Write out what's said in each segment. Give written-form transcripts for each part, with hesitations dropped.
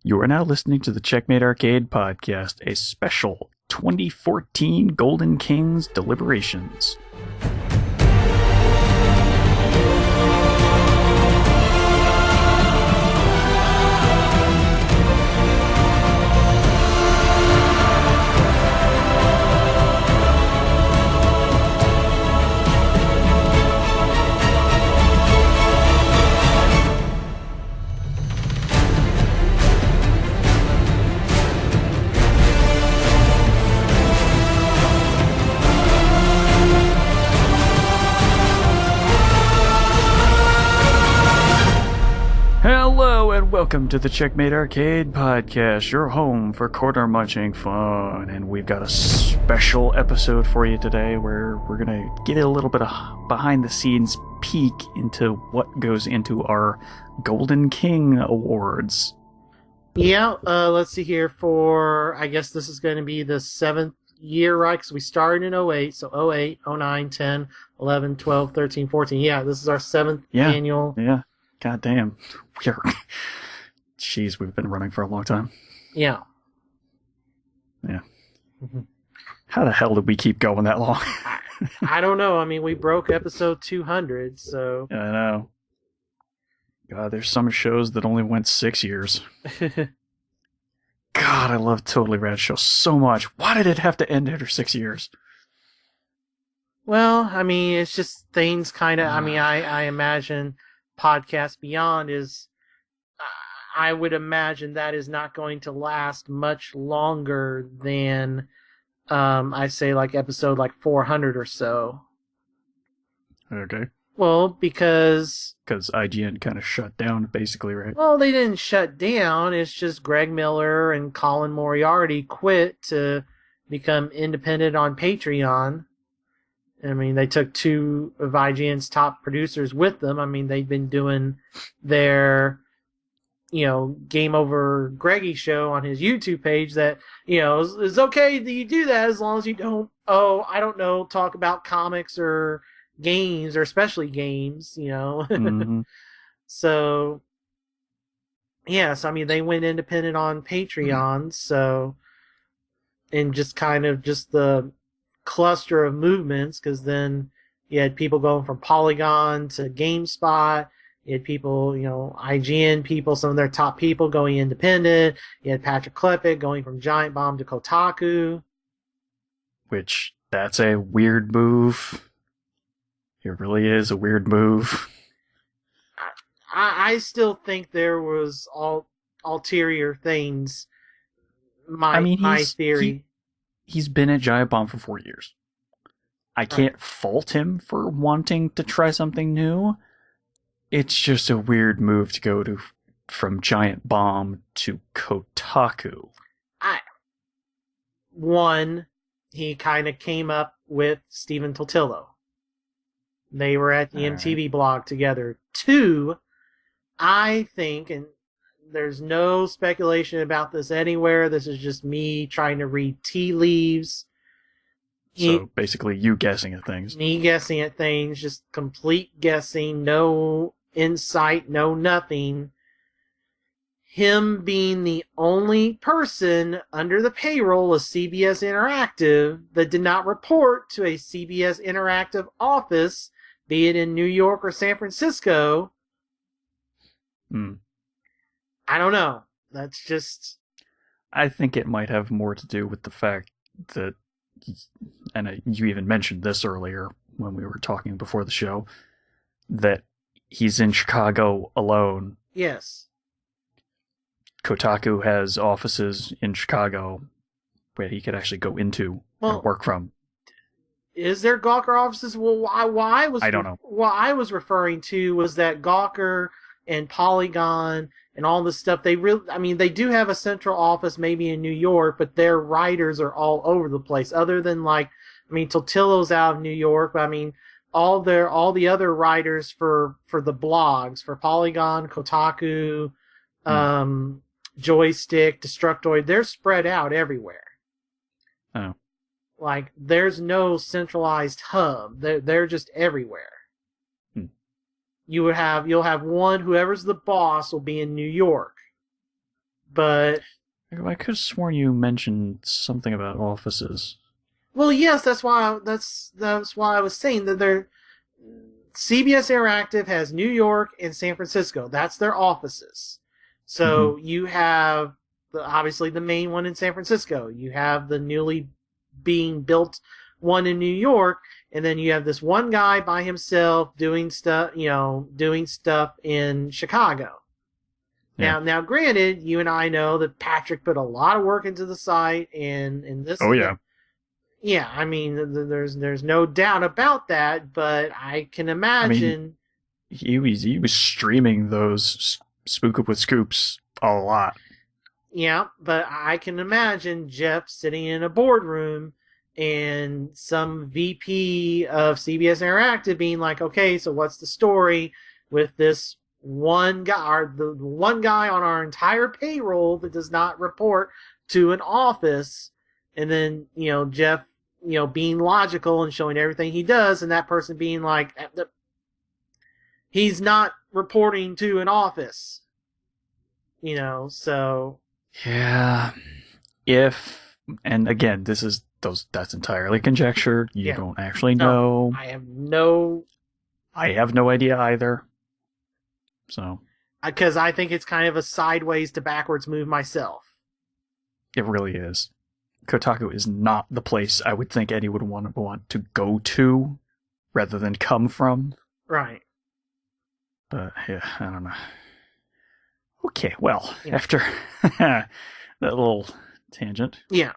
You are now listening to the Checkmate Arcade podcast, a special 2014 Golden Kings Deliberations. Hello and welcome to the Checkmate Arcade podcast, your home for corner munching fun. And we've got a special episode for you today where we're going to get a little bit of behind the scenes peek into what goes into our Golden King Awards. Yeah, let's see here I guess this is going to be the 7th year, right? Because we started in 08, so 08, 09, 10, 11, 12, 13, 14. Yeah, this is our 7th annual. Yeah. God damn. Jeez, we've been running for a long time. Yeah. Yeah. Mm-hmm. How the hell did we keep going that long? I don't know. I mean, we broke episode 200, so... I know. God, there's some shows that only went 6 years. God, I love Totally Rad Show so much. Why did it have to end after 6 years? Well, I mean, it's just things kind of... I mean, I imagine... Podcast Beyond is, I would imagine that is not going to last much longer than, I say like episode like 400 or so. Okay. Well, because IGN kind of shut down, basically, right? Well, they didn't shut down. It's just Greg Miller and Colin Moriarty quit to become independent on Patreon. I mean, they took two of IGN's top producers with them. I mean, they've been doing their, Game Over Greggy show on his YouTube page that, it's okay that you do that as long as you don't, talk about comics or games or especially games, Mm-hmm. So, yes, I mean, they went independent on Patreon, so, and just kind of just the cluster of movements, because then you had people going from Polygon to GameSpot. You had people, IGN people, some of their top people going independent. You had Patrick Klepek going from Giant Bomb to Kotaku. Which, that's a weird move. It really is a weird move. I still think there was ulterior things. My theory. He's been at Giant Bomb for 4 years. I can't fault him for wanting to try something new. It's just a weird move to go from Giant Bomb to Kotaku. One, he kind of came up with Stephen Totilo. They were at the MTV blog together. Two, I think, and there's no speculation about this anywhere. This is just me trying to read tea leaves. So basically you guessing at things. Me guessing at things, just complete guessing, no insight, no nothing. Him being the only person under the payroll of CBS Interactive that did not report to a CBS Interactive office, be it in New York or San Francisco. I don't know. That's just... I think it might have more to do with the fact that, and you even mentioned this earlier when we were talking before the show, that he's in Chicago alone. Yes. Kotaku has offices in Chicago where he could actually go into and work from. Is there Gawker offices? Well, I don't know. What I was referring to was that Gawker and Polygon and all this stuff, they do have a central office maybe in New York, but their writers are all over the place. Other than Totilo's out of New York, but all the other writers for the blogs, for Polygon, Kotaku, Joystick, Destructoid, they're spread out everywhere. Oh. There's no centralized hub. They're just everywhere. You'll have one, whoever's the boss will be in New York. But I could have sworn you mentioned something about offices. well, yes, that's why I was saying that they're CBS Interactive has New York and San Francisco. That's their offices. So you have obviously the main one in San Francisco. You have the newly being built one in New York, and then you have this one guy by himself doing stuff, doing stuff in Chicago. Yeah. Now, granted, you and I know that Patrick put a lot of work into the site, and this. Oh yeah. Yeah, I mean, there's no doubt about that, but I can imagine. He was streaming those Spook Up with Scoops a lot. Yeah, but I can imagine Jeff sitting in a boardroom and some VP of CBS Interactive being like, "Okay, so what's the story with this one guy, or the one guy on our entire payroll that does not report to an office?" And then Jeff, being logical and showing everything he does, and that person being like, "He's not reporting to an office." So. Yeah. And again, that's entirely conjecture. You don't actually know. I have no idea either. So. Because I think it's kind of a sideways to backwards move myself. It really is. Kotaku is not the place I would think anyone would want to go to rather than come from. Right. But yeah, I don't know. Okay, well, after that little tangent. Yeah.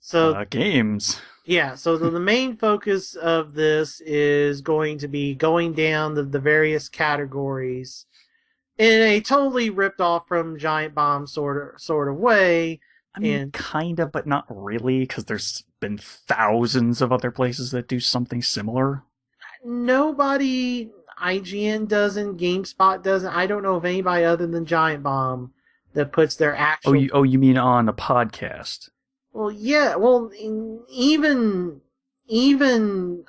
So games. Yeah, so the main focus of this is going to be going down the various categories in a totally ripped off from Giant Bomb sort of way. I mean, kind of, but not really, because there's been thousands of other places that do something similar. Nobody, IGN doesn't, GameSpot doesn't. I don't know of anybody other than Giant Bomb that puts their actual... Oh, you mean on a podcast? Well, yeah. Well, even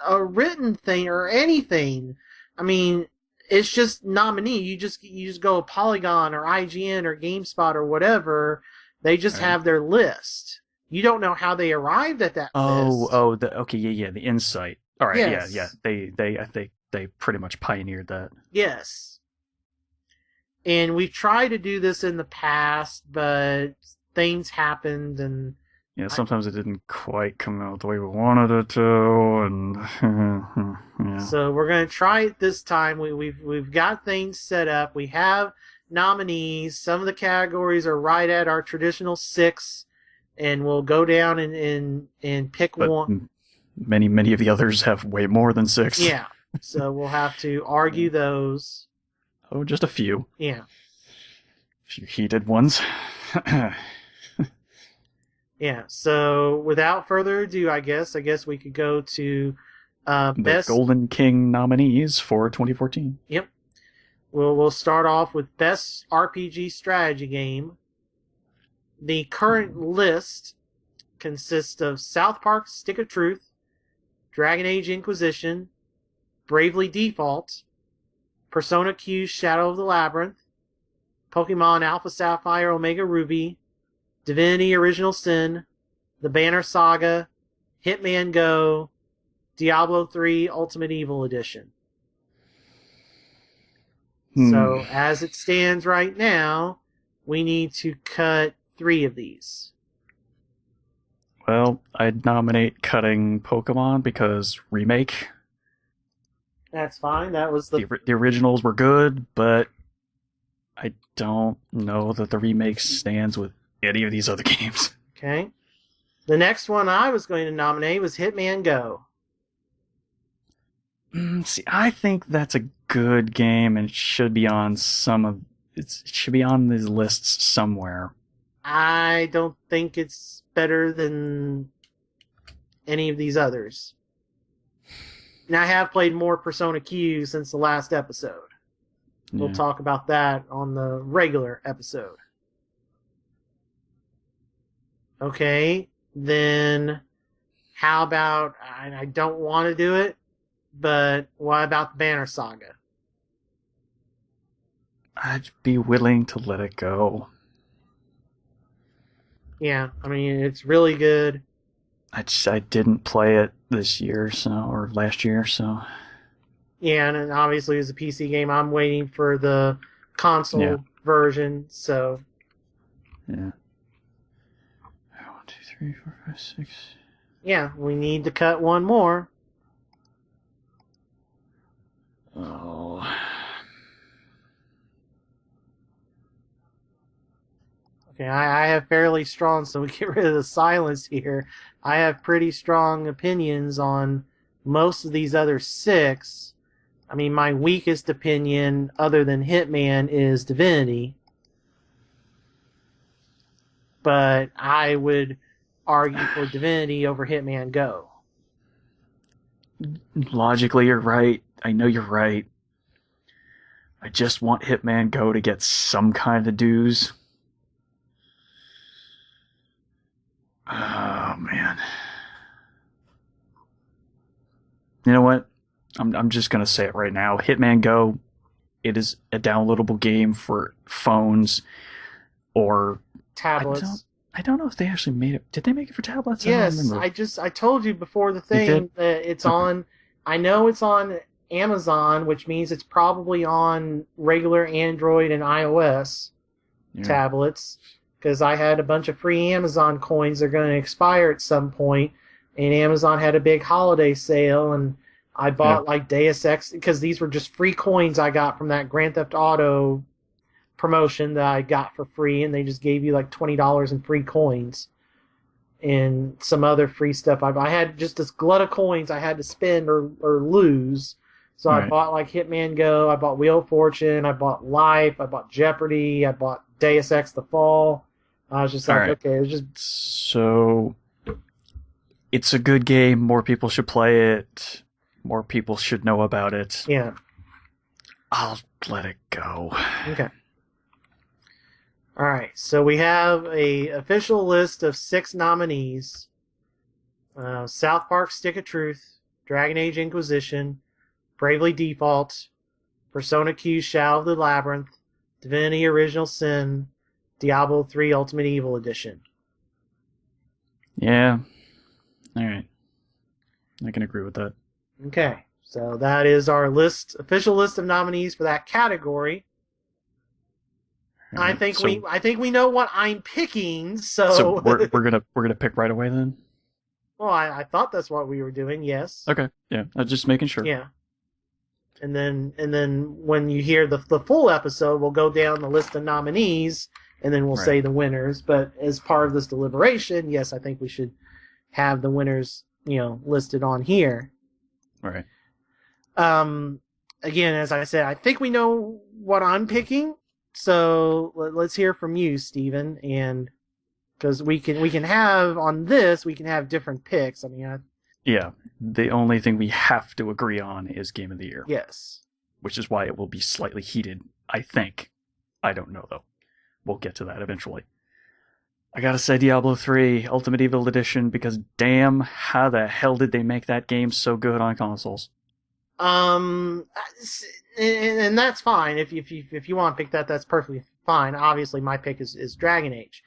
a written thing or anything. I mean, it's just nominee. You just go Polygon or IGN or GameSpot or whatever. They just have their list. You don't know how they arrived at that list. Okay, the insight. All right, yes. yeah. I think they pretty much pioneered that. Yes. And we've tried to do this in the past, but things happened, and yeah, sometimes it didn't quite come out the way we wanted it to, and yeah. So we're gonna try it this time. We've got things set up. We have nominees. Some of the categories are right at our traditional 6, and we'll go down and pick one. Many of the others have way more than 6. Yeah, so we'll have to argue those. Oh, just a few. Yeah. A few heated ones. Yeah, so without further ado, I guess we could go to the best Golden King nominees for 2014. Yep. We'll start off with best RPG strategy game. The current list consists of South Park Stick of Truth, Dragon Age Inquisition, Bravely Default, Persona Q Shadow of the Labyrinth, Pokemon Alpha Sapphire Omega Ruby, Divinity Original Sin, The Banner Saga, Hitman Go, Diablo 3 Ultimate Evil Edition. So, as it stands right now, we need to cut 3 of these. Well, I'd nominate cutting Pokemon because remake. That's fine. That was the originals were good, but I don't know that the remake stands with any of these other games. Okay. The next one I was going to nominate was Hitman Go. See, I think that's a good game and it should be on it should be on these lists somewhere. I don't think it's better than any of these others. Now, I have played more Persona Q since the last episode. Yeah. We'll talk about that on the regular episode. Okay, then how about, I don't want to do it, but what about the Banner Saga? I'd be willing to let it go. Yeah, I mean, it's really good. I didn't play it this year, or last year, so Yeah, and obviously it's a PC game. I'm waiting for the yeah, console version, so yeah. 1, 2, 3, 4, 5, 6. yeah, we need to cut one more. Oh, Okay, I have fairly strong, so we get rid of the silence here. I have pretty strong opinions on most of these other six. I mean, my weakest opinion, other than Hitman, is Divinity. But I would argue for Divinity over Hitman Go. logically, you're right. I know you're right. I just want Hitman Go to get some kind of dues. Oh man. You know what? I'm just gonna say it right now. Hitman Go. It is a downloadable game for phones or I don't Tablets. I don't know if they actually made it. Did they make it for tablets? I don't Yes, remember. I told you before the They did. thing that it's Okay. on. I know it's on Amazon, which means it's probably on regular Android and iOS Yeah. tablets. Because I had a bunch of free Amazon coins that are going to expire at some point, and Amazon had a big holiday sale, and I Yeah. bought like Deus Ex because these were just free coins I got from that Grand Theft Auto promotion that I got for free, and they just gave you like $20 in free coins and some other free stuff. I had just this glut of coins I had to spend or lose. So All I right. bought like Hitman Go, I bought Wheel of Fortune, I bought Life, I bought Jeopardy, I bought Deus Ex The Fall. I was just All like, right. okay, it's just So it's a good game. More people should play it. More people should know about it. yeah, I'll let it go. okay. All right, so we have a official list of 6 nominees: South Park: Stick of Truth, Dragon Age Inquisition, Bravely Default, Persona Q Shadow of the Labyrinth, Divinity Original Sin, Diablo 3 Ultimate Evil Edition. Yeah. All right. I can agree with that. Okay, so that is our official list of nominees for that category. All right. I think we know what I'm picking. So So, we're gonna pick right away then. well, I thought that's what we were doing. Yes, Okay. Yeah. I'm just making sure. yeah. And then when you hear the full episode, we'll go down the list of nominees, and then we'll Right. say the winners. But as part of this deliberation, yes, I think we should have the winners, listed on here. Right. Um, Again, as I said, I think we know what I'm picking. So let's hear from you, Steven, and because we can have on this, we can have different picks. I mean, Yeah. The only thing we have to agree on is Game of the Year, yes, which is why it will be slightly heated, I think. I don't know, though. We'll get to that eventually. I gotta say Diablo 3 Ultimate Evil Edition because damn, how the hell did they make that game so good on consoles? um, and that's fine if you want to pick that, that's perfectly fine. Obviously, my pick is Dragon Age.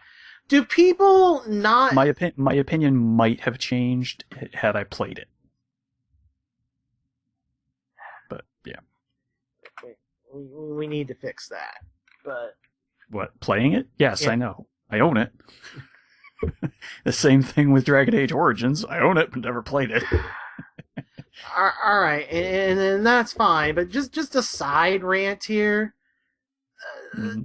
Do people not? My opinion might have changed had I played it. But yeah. We need to fix that. But What, playing it? Yes, yeah. I know. I own it. The same thing with Dragon Age Origins. I own it, but never played it. All right, and that's fine. But just a side rant here. Mm-hmm.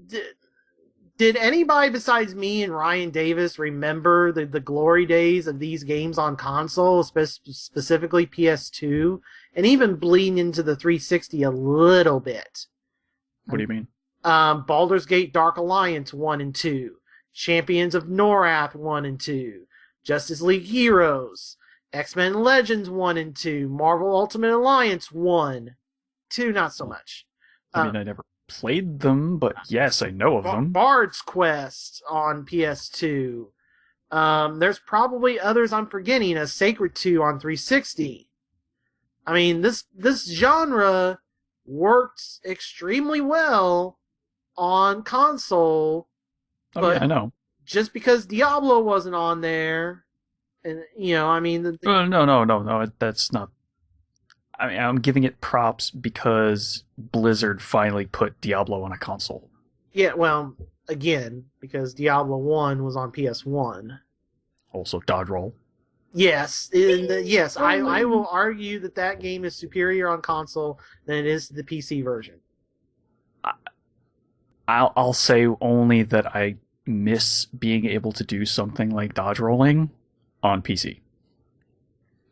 Did anybody besides me and Ryan Davis remember the glory days of these games on console, specifically PS2, and even bleeding into the 360 a little bit? What do you mean? Baldur's Gate Dark Alliance 1 and 2, Champions of Norath 1 and 2, Justice League Heroes, X-Men Legends 1 and 2, Marvel Ultimate Alliance 1. 2, not so much. I mean, I never played them, but yes, I know of them. Bard's Quest on PS2. There's probably others I'm forgetting, as Sacred 2 on 360. I mean, this genre works extremely well on console. Oh But yeah, I know. just because Diablo wasn't on there, and I mean, No. That's not. I mean, I'm giving it props because Blizzard finally put Diablo on a console. yeah, well, again, because Diablo 1 was on PS1. Also, dodge roll. Yes, yes, I will argue that game is superior on console than it is to the PC version. I'll say only that I miss being able to do something like dodge rolling on PC.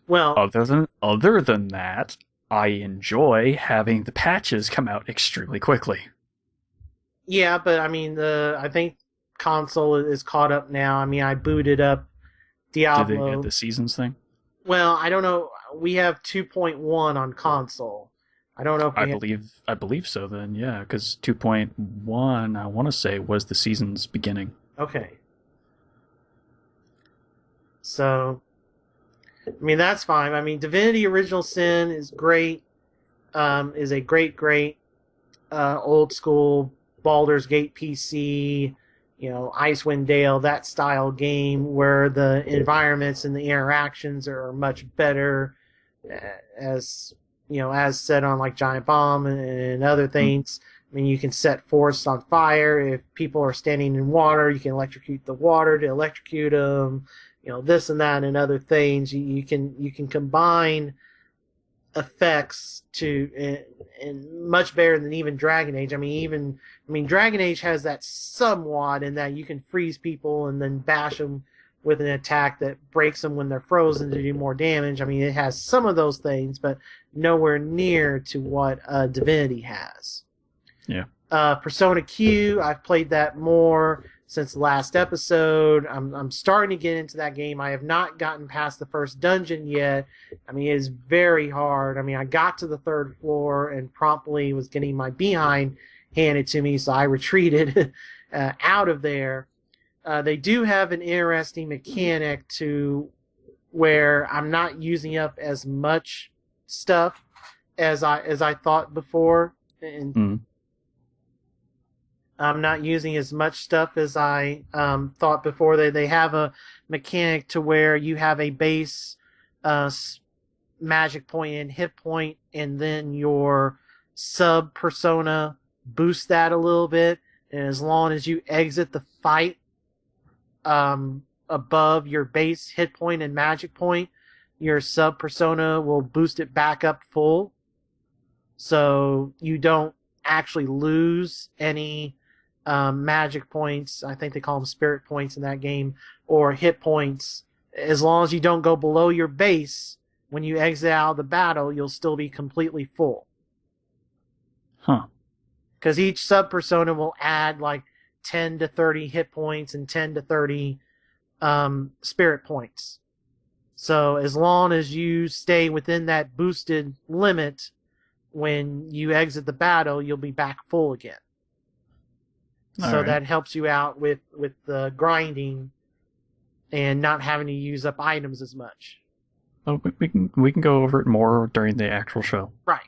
Well, Other than that, I enjoy having the patches come out extremely quickly. yeah, but I mean, I think console is caught up now. I mean, I booted up Did they add Diablo. the seasons thing? Well, I don't know. We have 2.1 on console. I don't know if we have. I believe so. Then yeah, because 2.1 I want to say was the season's beginning. Okay. So, I mean, that's fine. I mean, Divinity Original Sin is great. Is a great old school Baldur's Gate PC, Icewind Dale, that style game where the environments and the interactions are much better, as as said on like Giant Bomb and other things. I mean, you can set forests on fire. If people are standing in water, you can electrocute the water to electrocute them. This and that and other things. You can combine effects and much better than even Dragon Age. I mean, Dragon Age has that somewhat in that you can freeze people and then bash them with an attack that breaks them when they're frozen to do more damage. I mean, it has some of those things, but nowhere near to what Divinity has. Yeah. Persona Q, I've played that more since the last episode. I'm starting to get into that game. I have not gotten past the first dungeon yet. I mean, it is very hard. I mean, I got to the third floor and promptly was getting my behind handed to me, so I retreated out of there. They do have an interesting mechanic to where I'm not using up as much stuff as I thought before, and I'm not using as much stuff as I thought before. They have a mechanic to where you have a base magic point and hit point, and then your sub persona boosts that a little bit. And as long as you exit the fight above your base hit point and magic point, your sub persona will boost it back up full. So you don't actually lose any magic points. I think they call them spirit points in that game, or hit points. As long as you don't go below your base, when you exit out of the battle, you'll still be completely full. Huh. Because each sub persona will add like 10 to 30 hit points and 10 to 30 spirit points. So as long as you stay within that boosted limit, when you exit the battle, you'll be back full again. So that helps you out with the grinding and not having to use up items as much. Well, we can go over it more during the actual show. Right.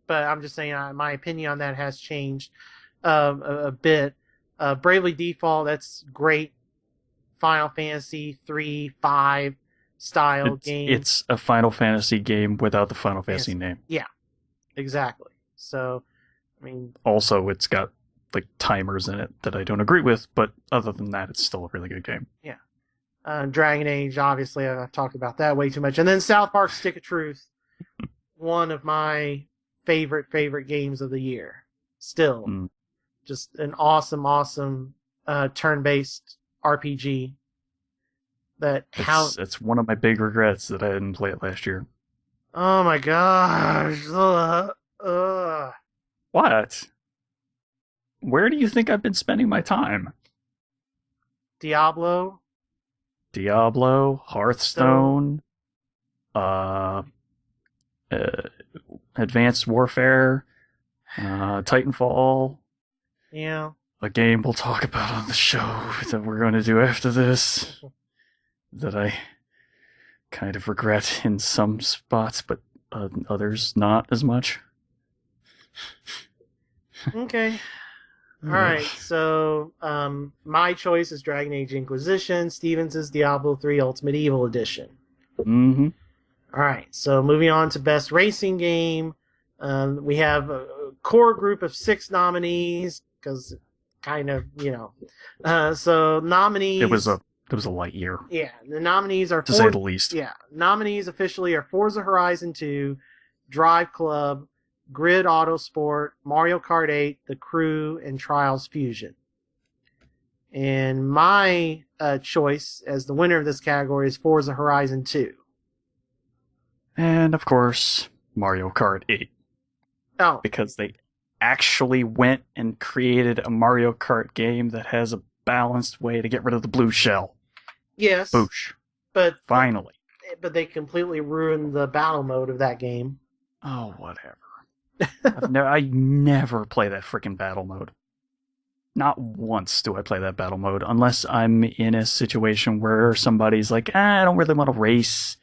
But I'm just saying my opinion on that has changed a bit. Bravely Default, that's great. Final Fantasy 3-5 style game. It's a Final Fantasy game without the Final Fantasy name. Yeah, exactly. So, I mean... Also, it's got like timers in it that I don't agree with, but other than that, it's still a really good game. Yeah. Dragon Age, obviously, I've talked about that way too much. And then South Park Stick of Truth, one of my favorite games of the year. Still. Just an awesome turn-based RPG. It's one of my big regrets that I didn't play it last year. Oh my gosh. What? Where do you think I've been spending my time? Diablo, Hearthstone, Advanced Warfare, Titanfall. Yeah. A game we'll talk about on the show that we're going to do after this that I kind of regret in some spots, but others not as much. Okay. All right, so my choice is Dragon Age Inquisition. Stevens is Diablo 3 Ultimate Evil Edition. Mm-hmm. All right, so moving on to Best Racing Game. We have a core group of 6 nominees, because kind of, so nominees... It was a light year. Yeah, the nominees are... To say the least. Yeah, nominees officially are Forza Horizon 2, Drive Club, Grid Autosport, Mario Kart 8, The Crew, and Trials Fusion. And my choice as the winner of this category is Forza Horizon 2. And, of course, Mario Kart 8. Oh. Because they actually went and created a Mario Kart game that has a balanced way to get rid of the blue shell. Yes. Boosh. But finally. But they completely ruined the battle mode of that game. Oh, whatever. I never play that freaking battle mode. Not once do I play that battle mode, unless I'm in a situation where somebody's like, I don't really want to race.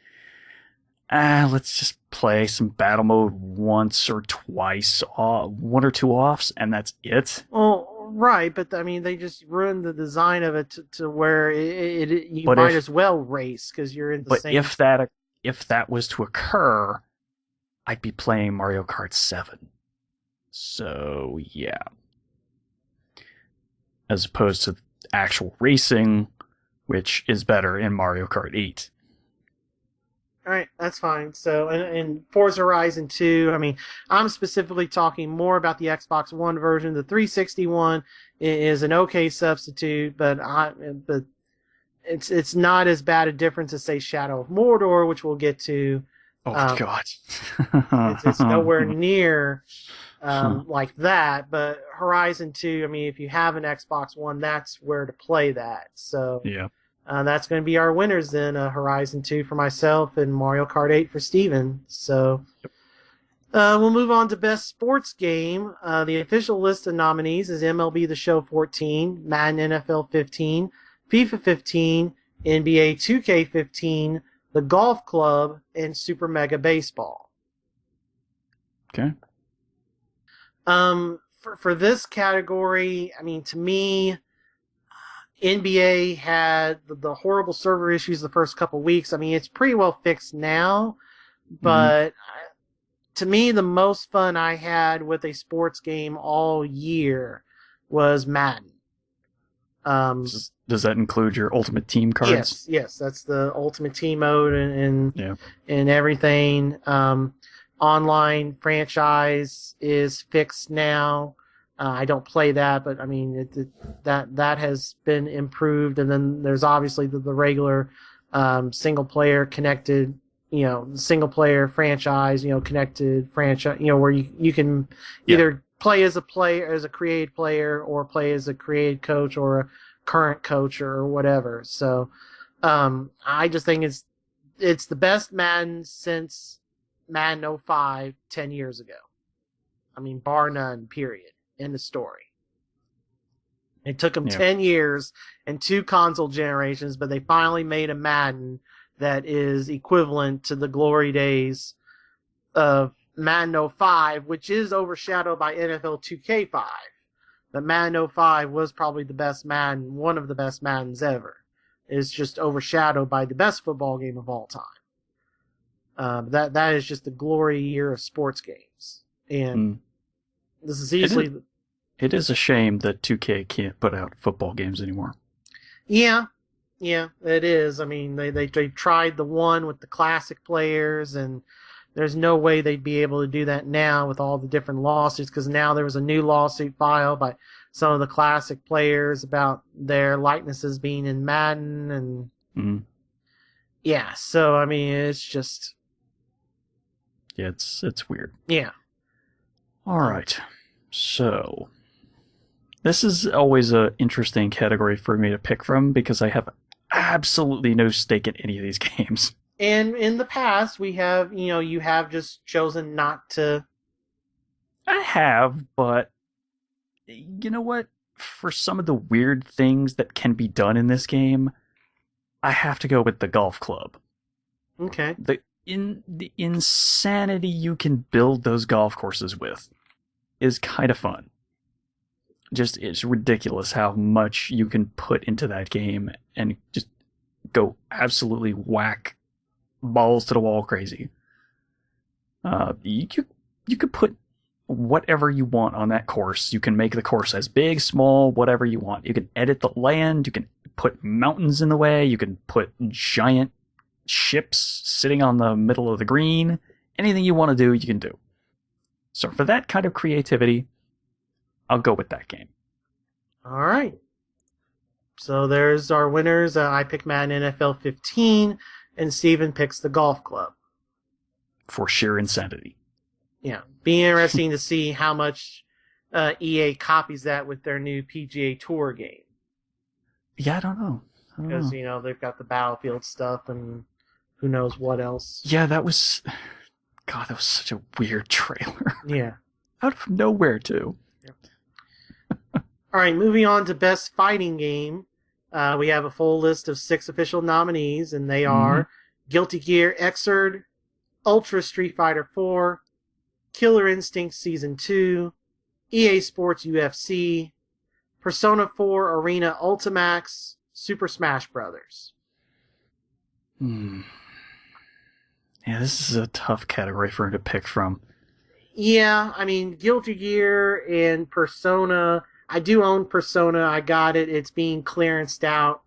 Let's just play some battle mode once or twice, 1 or 2 offs, and that's it. Well, right, but I mean, they just ruined the design of it to where you might as well race because you're in the same. But if that was to occur, I'd be playing Mario Kart 7. So yeah, as opposed to actual racing, which is better in Mario Kart 8. All right, that's fine. So, in Forza Horizon 2, I mean, I'm specifically talking more about the Xbox One version. The 360 one is an okay substitute, but it's not as bad a difference as, say, Shadow of Mordor, which we'll get to. Oh, God. It's nowhere near like that, but Horizon 2, I mean, if you have an Xbox One, that's where to play that. So, yeah. That's going to be our winners then, Horizon 2 for myself and Mario Kart 8 for Steven. So we'll move on to Best Sports Game. The official list of nominees is MLB The Show 14, Madden NFL 15, FIFA 15, NBA 2K15, The Golf Club, and Super Mega Baseball. Okay. For this category, I mean, to me, NBA had the horrible server issues the first couple weeks. I mean, it's pretty well fixed now, but to me, the most fun I had with a sports game all year was Madden. Does that include your Ultimate Team cards? Yes, that's the Ultimate Team mode and everything. Online franchise is fixed now. I don't play that, but I mean that has been improved. And then there's obviously the regular single player connected, single player franchise, connected franchise, where you can either play as a created player or play as a created coach or a current coach or whatever. So I just think it's the best Madden since Madden 05 10 years ago. I mean, bar none, period. In the story. It took them 10 years and 2 console generations, but they finally made a Madden that is equivalent to the glory days of Madden 05, which is overshadowed by NFL 2K5. But Madden 05 was probably the best Madden, one of the best Maddens ever. It's just overshadowed by the best football game of all time. That is just the glory year of sports games. And this is easily... It is a shame that 2K can't put out football games anymore. Yeah, it is. I mean, they tried the one with the classic players, and there's no way they'd be able to do that now with all the different lawsuits, because now there was a new lawsuit filed by some of the classic players about their likenesses being in Madden, and yeah, so I mean, it's just... Yeah, it's weird. Yeah. All right. So, this is always an interesting category for me to pick from because I have absolutely no stake in any of these games. And in the past, we have, you have just chosen not to. I have, but you know what? For some of the weird things that can be done in this game, I have to go with the golf club. Okay. The insanity you can build those golf courses with is kind of fun. just it's ridiculous how much you can put into that game and just go absolutely whack balls to the wall crazy. You could put whatever you want on that course. You can make the course as big, small, whatever you want. You can edit the land. You can put mountains in the way. You can put giant ships sitting on the middle of the green. Anything you want to do, you can do. So for that kind of creativity, I'll go with that game. All right. So there's our winners. I picked Madden NFL 15, and Steven picks the golf club. For sheer insanity. Yeah. Be interesting to see how much EA copies that with their new PGA Tour game. Yeah, I don't know. Because, they've got the Battlefield stuff and who knows what else. Yeah, that was such a weird trailer. Yeah. Out of nowhere, too. All right, moving on to Best Fighting Game. We have a full list of 6 official nominees, and they are Guilty Gear Xrd, Ultra Street Fighter 4, Killer Instinct Season 2, EA Sports UFC, Persona 4 Arena Ultimax, Super Smash Bros. Yeah, this is a tough category for him to pick from. Yeah, I mean, Guilty Gear and Persona. I do own Persona. I got it. It's being clearanced out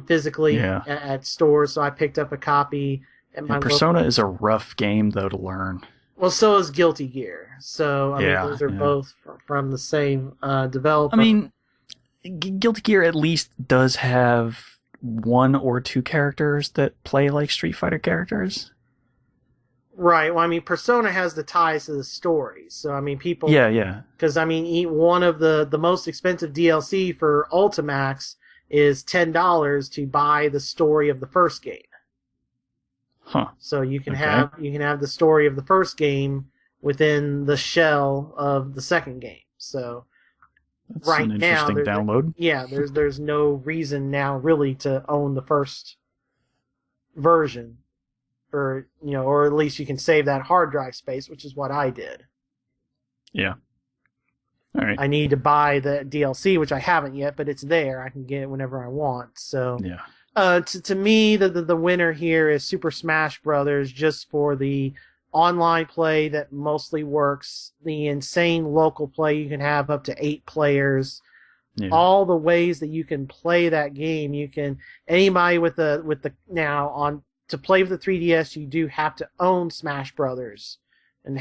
physically at stores, so I picked up a copy. And Persona is a rough game, though, to learn. Well, so is Guilty Gear. So, I mean, those are both from the same developer. I mean, Guilty Gear at least does have 1 or 2 characters that play like Street Fighter characters. Right. Well, I mean, Persona has the ties to the story. So, I mean, people... Yeah. Because, I mean, one of the most expensive DLC for Ultimax is $10 to buy the story of the first game. Huh. So you can have the story of the first game within the shell of the second game. So that's right an interesting now, download. There's no reason now really to own the first version, or at least you can save that hard drive space, which is what I did. Yeah. All right. I need to buy the DLC, which I haven't yet, but it's there. I can get it whenever I want. So yeah. To me, the winner here is Super Smash Brothers, just for the online play that mostly works, the insane local play. You can have up to 8 players. Yeah. All the ways that you can play that game, anybody with the now on to play with the 3DS, you do have to own Smash Brothers and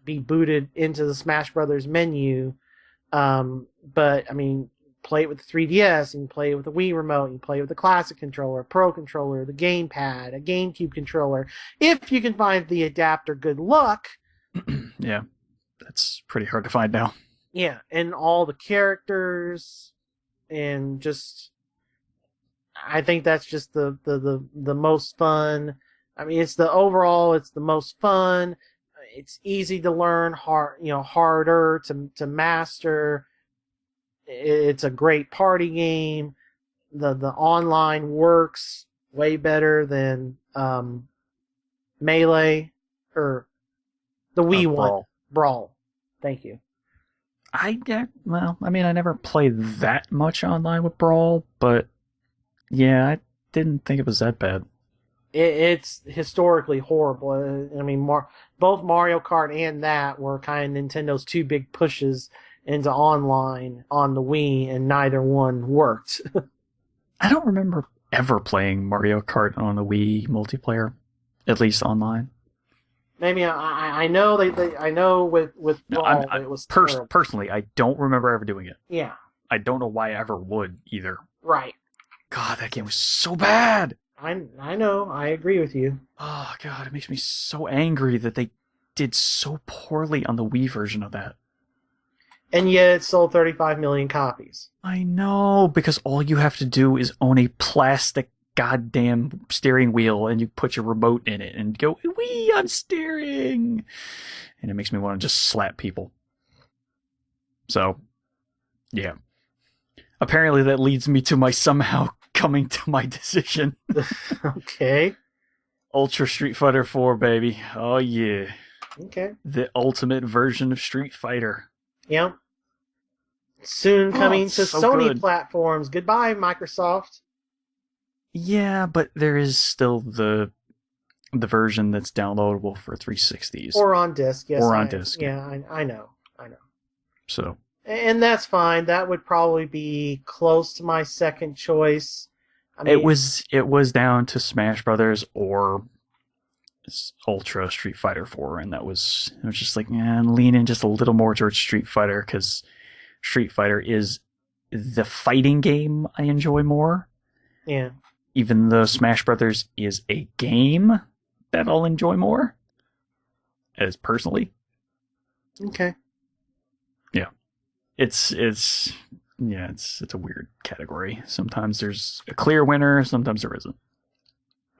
be booted into the Smash Brothers menu. But I mean, play it with the 3DS, and play it with the Wii remote, and play it with the classic controller, Pro controller, the gamepad, a GameCube controller. If you can find the adapter, good luck. Yeah, that's pretty hard to find now. Yeah, and all the characters, and just, I think that's just the most fun. I mean, it's the most fun. It's easy to learn, harder to master. It's a great party game. The online works way better than Melee or the Wii one. Brawl. Thank you. I never played that much online with Brawl, but yeah, I didn't think it was that bad. It's historically horrible. I mean, both Mario Kart and that were kind of Nintendo's 2 big pushes into online on the Wii, and neither one worked. I don't remember ever playing Mario Kart on the Wii multiplayer, at least online. Maybe I know I know with Brawl it was personally, I don't remember ever doing it. Yeah. I don't know why I ever would either. Right. God, that game was so bad. I know. I agree with you. Oh God, it makes me so angry that they did so poorly on the Wii version of that. And yet it sold 35 million copies. I know, because all you have to do is own a plastic goddamn steering wheel, and you put your remote in it and go, wee, I'm steering. And it makes me want to just slap people. So, yeah. Apparently that leads me to my somehow coming to my decision. Okay. Ultra Street Fighter 4, baby. Oh, yeah. Okay. The ultimate version of Street Fighter. Yeah. Soon coming it's to so Sony good. platforms. Goodbye, Microsoft. Yeah, but there is still the version that's downloadable for 360s Or on disc. Yes, or on disc. I know. I know. So And that's fine. That would probably be close to my second choice. I it mean, was down to Smash Brothers or Ultra Street Fighter 4, and it was just like, leaning just a little more towards Street Fighter because Street Fighter is the fighting game I enjoy more. yeah. Even though Smash Brothers is a game that I'll enjoy more, as personally. Okay. Yeah, it's it's a weird category. Sometimes there's a clear winner, sometimes there isn't.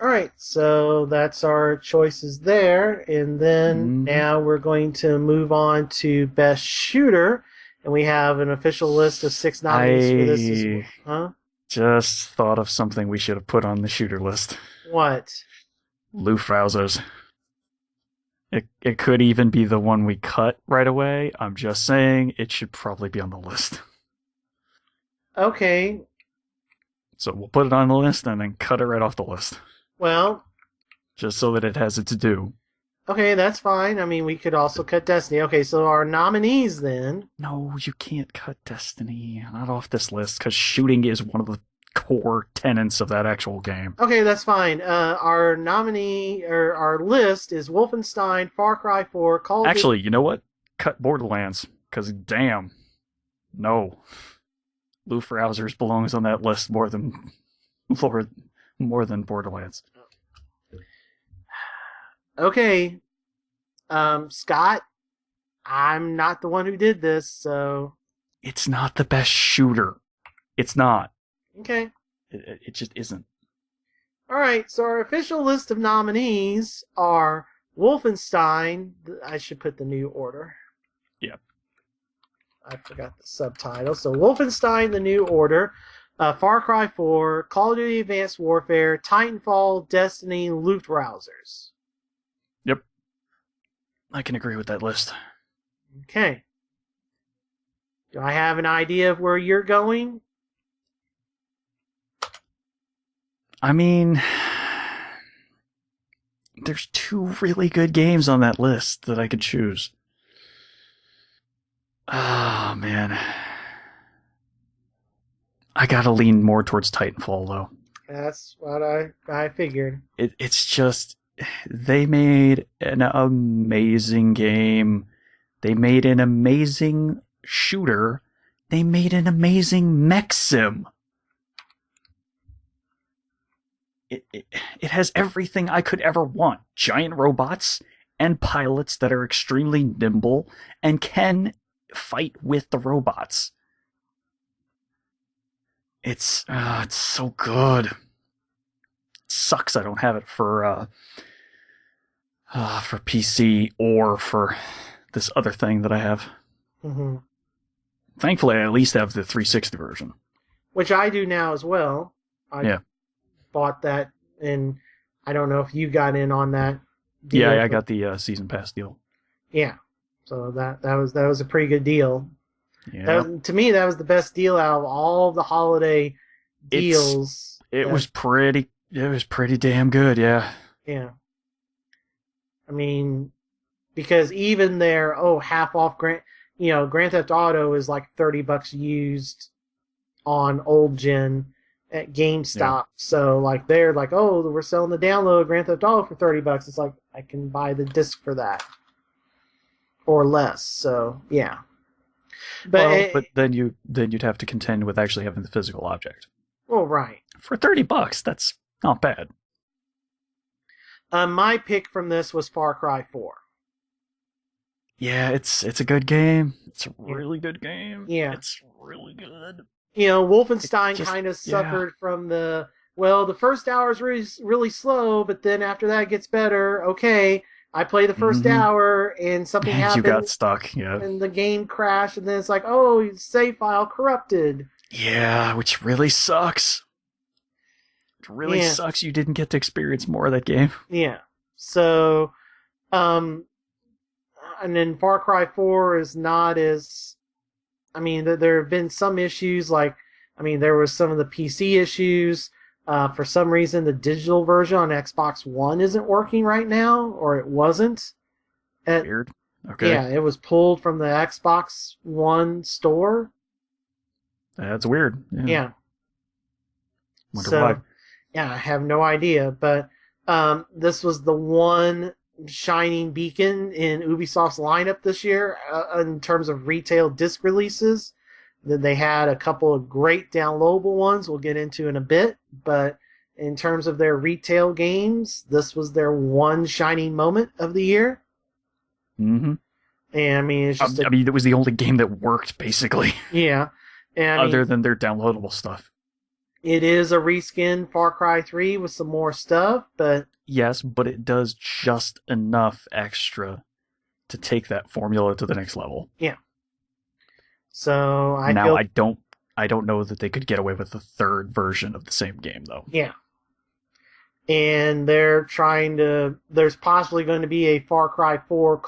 All right, so that's our choices there, and then now we're going to move on to Best Shooter, and we have an official list of 6 nominees for this as well. Huh? Just thought of something we should have put on the shooter list. What? Lufrausers. It could even be the one we cut right away. I'm just saying it should probably be on the list. Okay. So we'll put it on the list and then cut it right off the list. Well, just so that it has its due. Okay, that's fine. I mean, we could also cut Destiny. Okay, so our nominees then. No, you can't cut Destiny. Not off this list, because shooting is one of the core tenets of that actual game. Okay, that's fine. Our nominee, or our list is Wolfenstein, Far Cry 4, Call of Duty. Actually, you know what? Cut Borderlands, because damn. No. Lufrausers belongs on that list more than Borderlands. Okay. Scott, I'm not the one who did this, so... It's not the best shooter. It's not. Okay. It just isn't. Alright, so our official list of nominees are Wolfenstein. I should put the new order. Yep. I forgot the subtitle. So Wolfenstein, the New Order, Far Cry 4, Call of Duty Advanced Warfare, Titanfall, Destiny, Luftrausers. Yep. I can agree with that list. Okay. Do I have an idea of where you're going? I mean, there's 2 really good games on that list that I could choose. Oh, man. I gotta lean more towards Titanfall, though. That's what I figured. It's just, they made an amazing game. They made an amazing shooter. They made an amazing mech sim. It has everything I could ever want. Giant robots and pilots that are extremely nimble and can fight with the robots. It's so good. It sucks I don't have it for PC or for this other thing that I have. Mm-hmm. Thankfully, I at least have the 360 version. Which I do now as well. I bought that, and I don't know if you got in on that deal. Yeah, I got the season pass deal. Yeah, so that was a pretty good deal. Yeah. To me, that was the best deal out of all the holiday deals. It was pretty damn good, yeah. Yeah. I mean, because even their half off Grand Theft Auto is like $30 used on old gen at GameStop. Yeah. So like they're like, we're selling the download Grand Theft Auto for $30. It's like I can buy the disc for that or less. So yeah. But then you'd have to contend with actually having the physical object. Well, right. For $30, that's not bad. My pick from this was Far Cry 4. Yeah, it's a good game. It's a really good game. Yeah. It's really good. Wolfenstein kind of suffered from the first hour is really, really slow, but then after that it gets better. Okay, I play the first hour and something happened. You got stuck, yeah. And the game crashed, and then it's like, save file corrupted. Yeah, which really sucks. It really sucks you didn't get to experience more of that game. Yeah. So, and then Far Cry 4 is not as I mean, there have been some issues. Like, I mean, there was some of the PC issues. For some reason, the digital version on Xbox One isn't working right now, or it wasn't. At, Weird. Okay. yeah, it was pulled from the Xbox One store. That's weird. Yeah. Yeah. Wonder why. So, yeah, I have no idea. But this was the one shining beacon in Ubisoft's lineup this year in terms of retail disc releases. Then they had a couple of great downloadable ones we'll get into in a bit, but in terms of their retail games, this was their one shining moment of the year. Mm-hmm. And I mean, it's just I mean, it was the only game that worked, basically. Yeah. And Other than their downloadable stuff. It is a reskin Far Cry 3 with some more stuff, but... Yes, but it does just enough extra to take that formula to the next level. Yeah. So I don't know that they could get away with the third version of the same game, though. Yeah. And they're trying to... There's possibly going to be a Far Cry 4 :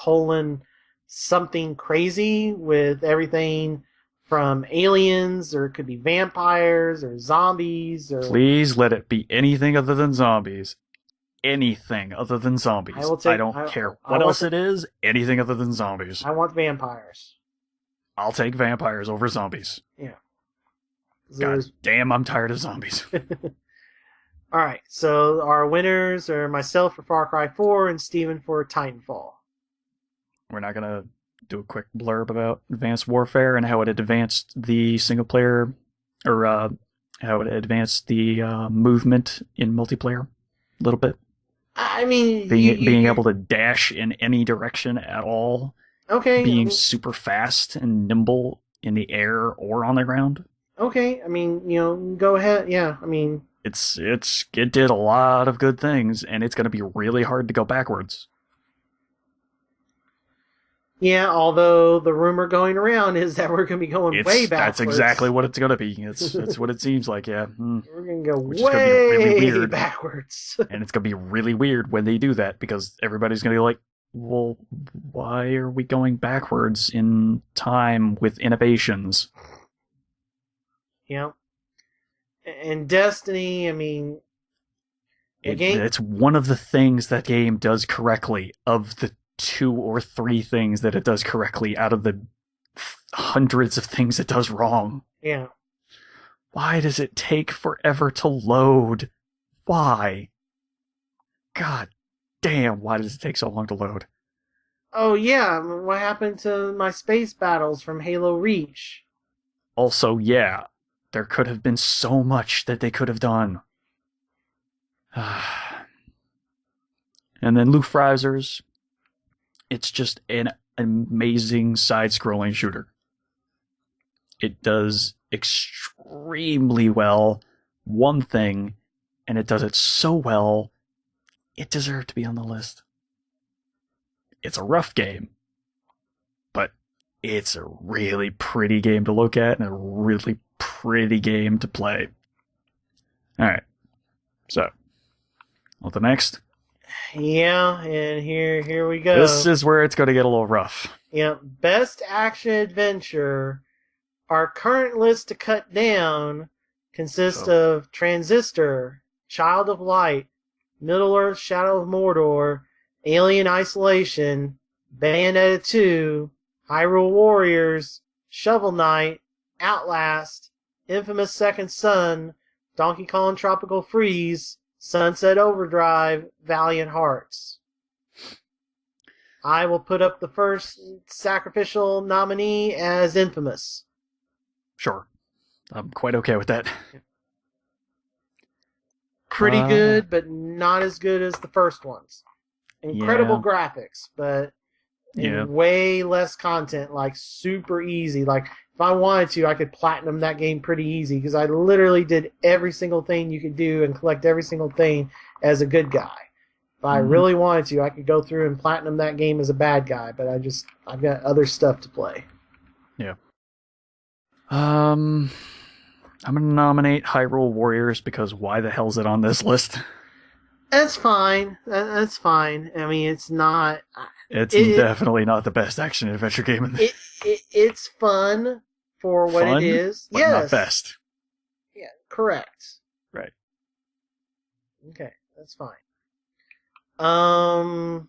something crazy with everything from aliens, or it could be vampires, or zombies, or... Please let it be anything other than zombies. Anything other than zombies. I don't care what else it is. Anything other than zombies. I want vampires. I'll take vampires over zombies. Yeah. God damn, I'm tired of zombies. Alright, so our winners are myself for Far Cry 4 and Steven for Titanfall. We're not going to do a quick blurb about Advanced Warfare and how it advanced the single player, or how it advanced the movement in multiplayer a little bit. I mean, being able to dash in any direction at all. Okay. Being super fast and nimble in the air or on the ground. Okay, I mean, go ahead. Yeah, I mean, it did a lot of good things, and it's going to be really hard to go backwards. Yeah, although the rumor going around is that we're going to be going way backwards. That's exactly what it's going to be. It's what it seems like, yeah. We're going to go way really weird backwards. And it's going to be really weird when they do that, because everybody's going to be like, well, why are we going backwards in time with innovations? Yeah. And Destiny, I mean... It's one of the things that game does correctly, of the 2 or 3 things that it does correctly out of the hundreds of things it does wrong. Yeah. Why does it take forever to load? Why? God damn, why does it take so long to load? Oh yeah, what happened to my space battles from Halo Reach? Also, yeah, there could have been so much that they could have done. And then Lufrisers. It's just an amazing side-scrolling shooter. It does extremely well one thing, and it does it so well, it deserved to be on the list. It's a rough game, but it's a really pretty game to look at and a really pretty game to play. Alright, so, on the next. Yeah, and here we go. This is where it's going to get a little rough. Yeah, best action adventure. Our current list to cut down consists of Transistor, Child of Light, Middle-earth: Shadow of Mordor, Alien Isolation, Bayonetta 2, Hyrule Warriors, Shovel Knight, Outlast, Infamous Second Son, Donkey Kong Tropical Freeze, Sunset Overdrive, Valiant Hearts. I will put up the first sacrificial nominee as Infamous. Sure. I'm quite okay with that. Pretty good, but not as good as the first ones. Incredible graphics, but way less content, like super easy. Like, if I wanted to, I could platinum that game pretty easy, because I literally did every single thing you could do and collect every single thing as a good guy. If I really wanted to, I could go through and platinum that game as a bad guy, but I've got other stuff to play. Yeah. I'm going to nominate Hyrule Warriors, because why the hell is it on this list? That's fine. That's fine. I mean, it's not... It's definitely not the best action-adventure game in this. It's fun for what it Fun, is. but Yes. not best. Yeah, correct. Right. Okay, that's fine. I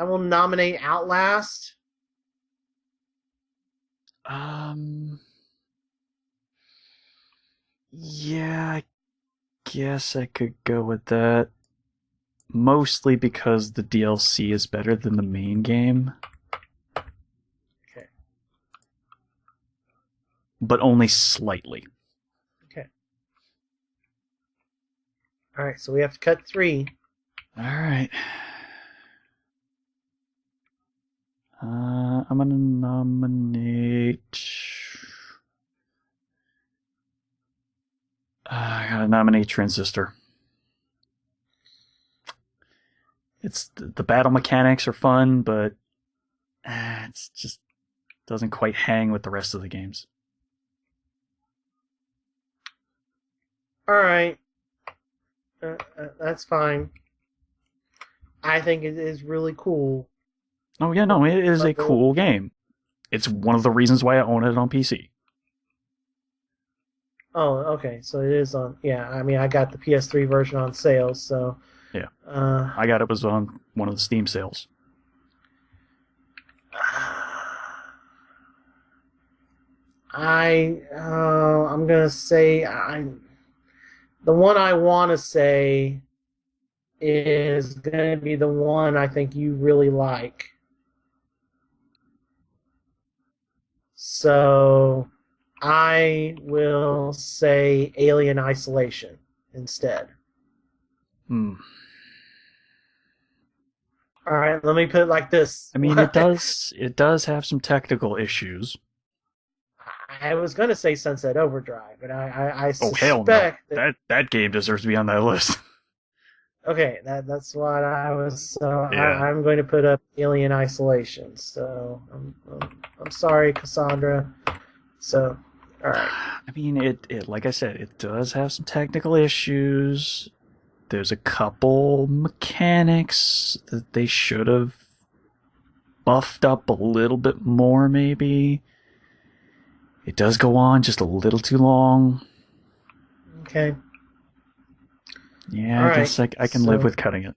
will nominate Outlast. Yeah, I guess I could go with that. Mostly because the DLC is better than the main game. Okay. But only slightly. Okay. All right, so we have to cut 3. All right. I'm gonna nominate. I gotta nominate Transistor. It's the battle mechanics are fun, but it's just doesn't quite hang with the rest of the games. All right. That's fine. I think it is really cool. Oh yeah, no, it is a cool game. It's one of the reasons why I own it on PC. Oh, okay. So it is on. Yeah, I mean, I got the PS3 version on sale, so. Yeah. I got it was on one of the Steam sales. I'm gonna say the one I want to say is gonna be the one I think you really like. So I will say Alien Isolation instead. Hmm. All right, let me put it like this. I mean, it does have some technical issues. I was going to say Sunset Overdrive, but I Oh suspect hell no! That game deserves to be on that list. Okay, that's what I was. So Yeah. I'm going to put up Alien Isolation. So I'm sorry, Cassandra. So all right. I mean, it like I said, it does have some technical issues. There's a couple mechanics that they should have buffed up a little bit more, maybe. It does go on just a little too long. Okay. Yeah, All I guess right, I can live with cutting it.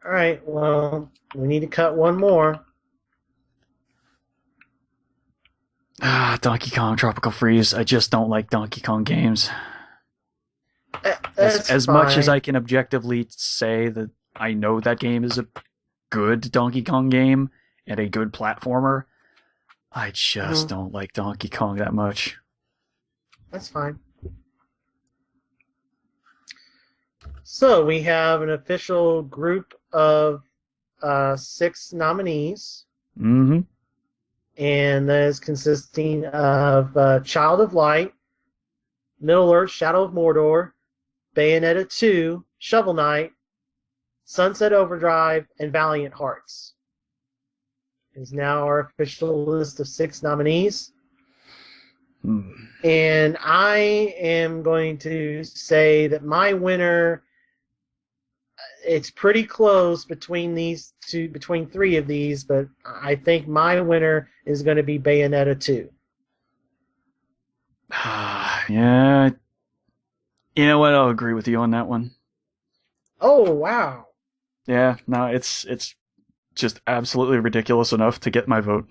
All right. Well, we need to cut one more. Donkey Kong Tropical Freeze. I just don't like Donkey Kong games. That's as fine. much as I can objectively say that I know that game is a good Donkey Kong game and a good platformer, I just don't like Donkey Kong that much. That's fine. So we have an official group of 6 nominees. Mm-hmm. And that is consisting of Child of Light, Middle Earth: Shadow of Mordor, Bayonetta 2, Shovel Knight, Sunset Overdrive, and Valiant Hearts. Is now our official list of 6 nominees. And I am going to say that my winner, it's pretty close between these two, between 3 of these, but I think my winner is going to be Bayonetta 2. Yeah. You know what? I'll agree with you on that one. Oh, wow. Yeah, no, it's just absolutely ridiculous enough to get my vote.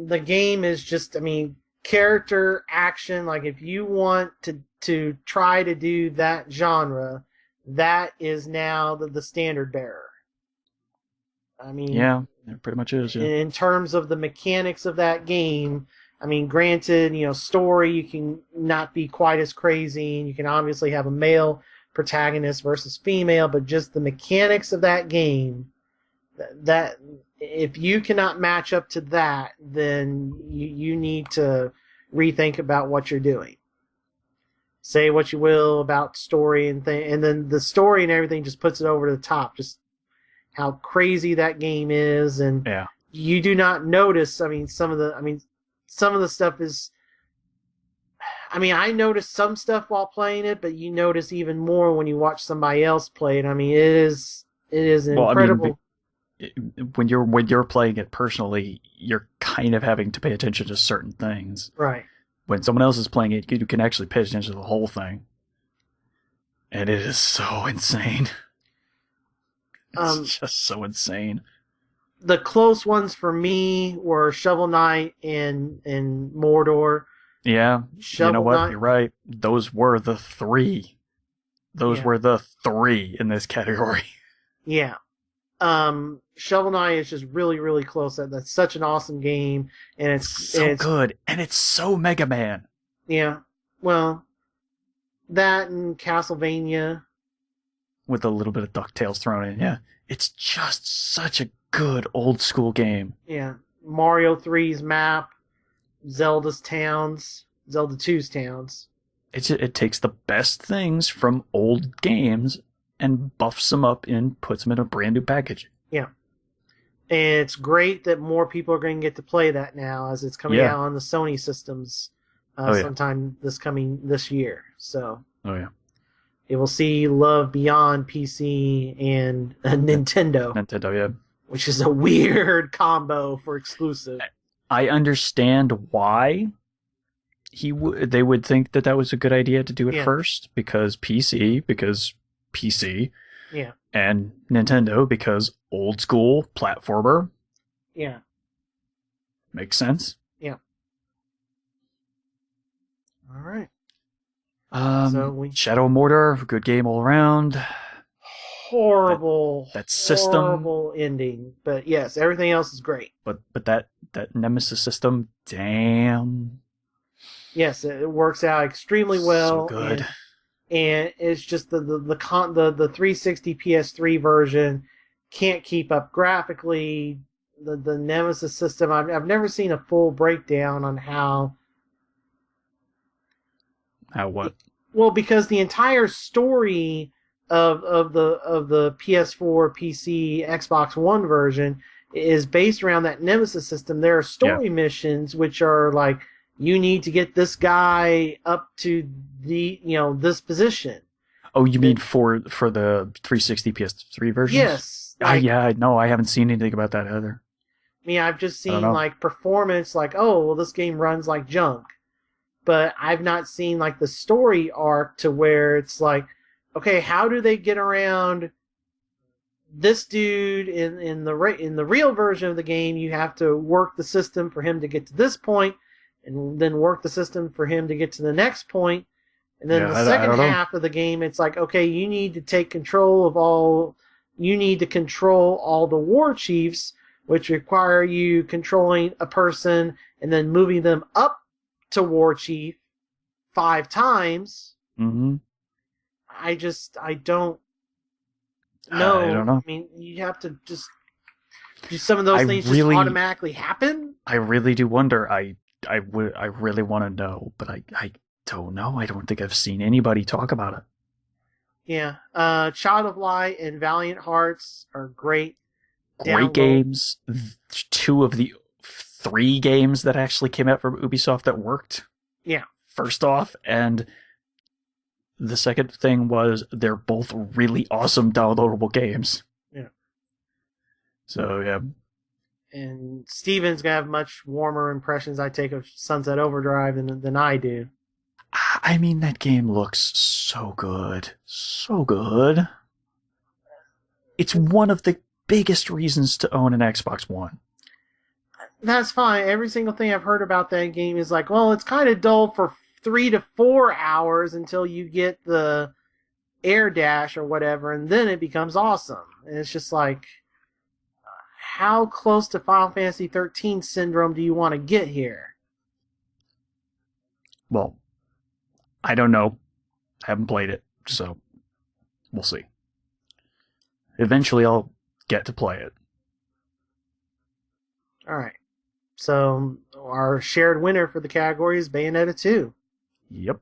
The game is just, I mean, character action. Like, if you want to try to do that genre, that is now the standard bearer. I mean, yeah, it pretty much is. Yeah. In terms of the mechanics of that game, I mean, granted, story, you can not be quite as crazy, and you can obviously have a male protagonist versus female, but just the mechanics of that game, that if you cannot match up to that, then you need to rethink about what you're doing. Say what you will about story and then the story and everything just puts it over the top. Just how crazy that game is, and Yeah. you do not notice. Some of the stuff is. I noticed some stuff while playing it, but you notice even more when you watch somebody else play it. It is an incredible. when you're playing it personally, you're kind of having to pay attention to certain things. Right. When someone else is playing it, you can actually pay attention to the whole thing, and it is so insane. It's just so insane. The close ones for me were Shovel Knight and Mordor. Yeah, Shovel you know what? Knight. You're right. Those were the three. Those were the three in this category. Yeah. Shovel Knight is just really, really close. That's such an awesome game, and it's so good, and it's so Mega Man. Yeah. Well, that and Castlevania. With a little bit of DuckTales thrown in, yeah. It's just such a good old school game. Yeah. Mario 3's map, Zelda 2's towns. It takes the best things from old games and buffs them up and puts them in a brand new package. Yeah. And it's great that more people are going to get to play that now as it's coming out on the Sony systems sometime this year. So. Oh, yeah. It will see love beyond PC and Nintendo. Nintendo, yeah. Which is a weird combo for exclusive. I understand why they would think that was a good idea to do it first, because PC, yeah, and Nintendo, because old school platformer. Yeah. Makes sense. Yeah. All right. Shadow of Mordor, good game all around. Horrible. That system. Horrible ending. But yes, everything else is great. But that Nemesis system, damn. Yes, it works out extremely well. So good. And it's just the 360 PS3 version can't keep up graphically. The Nemesis system, I've never seen a full breakdown on how. How what? Well, because the entire story of the PS4, PC, Xbox One version is based around that Nemesis system. There are story missions which are like, you need to get this guy up to this position. Oh, you mean for the 360 PS3 version? Yes. No, I haven't seen anything about that either. I mean, I've just seen like performance, like, oh, well, this game runs like junk. But I've not seen like the story arc to where it's like, okay, how do they get around this dude in the real version of the game? You have to work the system for him to get to this point, and then work the system for him to get to the next point. And then the second half of the game, it's like, okay, you need to take control of all. You need to control all the war chiefs, which require you controlling a person and then moving them up to war chief 5 times. Mm-hmm. I don't know. I don't know. I mean, you have to just do some of those things just automatically happen. I really do wonder. I really want to know, but I don't know. I don't think I've seen anybody talk about it. Yeah. Child of Light and Valiant Hearts are great. Great games. 2 of the 3 games that actually came out from Ubisoft that worked. Yeah. First off, and the second thing was they're both really awesome downloadable games. Yeah. So, yeah. And Steven's gonna have much warmer impressions, I take, of Sunset Overdrive than I do. I mean, that game looks so good. So good. It's one of the biggest reasons to own an Xbox One. That's fine. Every single thing I've heard about that game is like, well, it's kind of dull for 3 to 4 hours until you get the air dash or whatever, and then it becomes awesome. And it's just like, how close to Final Fantasy 13 syndrome do you want to get here? Well, I don't know. I haven't played it, so we'll see. Eventually I'll get to play it. All right. So our shared winner for the category is Bayonetta 2. Yep.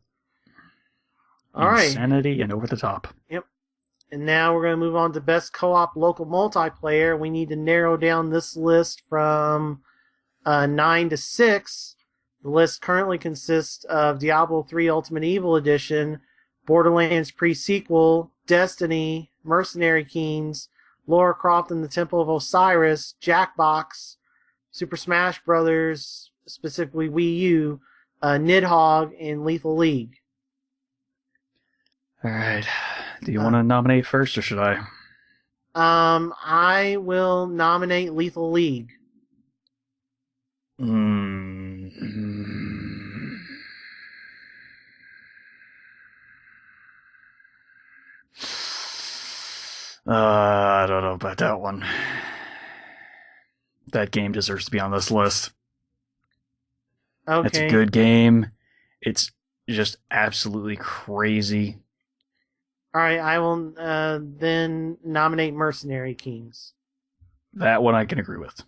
All right. Insanity and over the top. Yep. And now we're going to move on to best co-op local multiplayer. We need to narrow down this list from 9 to 6. The list currently consists of Diablo 3 Ultimate Evil Edition, Borderlands Pre-Sequel, Destiny, Mercenary Kings, Lara Croft and the Temple of Osiris, Jackbox, Super Smash Brothers, specifically Wii U, Nidhogg, and Lethal League. All right. Do you want to nominate first, or should I? I will nominate Lethal League. I don't know about that one. That game deserves to be on this list. Okay. It's a good game. It's just absolutely crazy. All right, I will then nominate Mercenary Kings. That one I can agree with.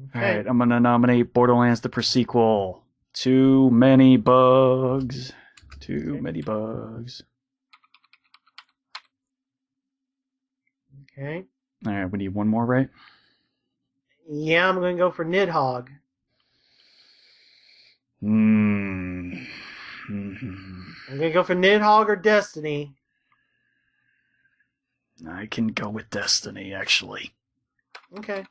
Okay. All right, I'm going to nominate Borderlands the Pre-Sequel. Too many bugs. Too many bugs. Okay. All right, we need one more, right? Yeah, I'm going to go for Nidhogg. I'm going to go for Nidhogg or Destiny. I can go with Destiny, actually. Okay.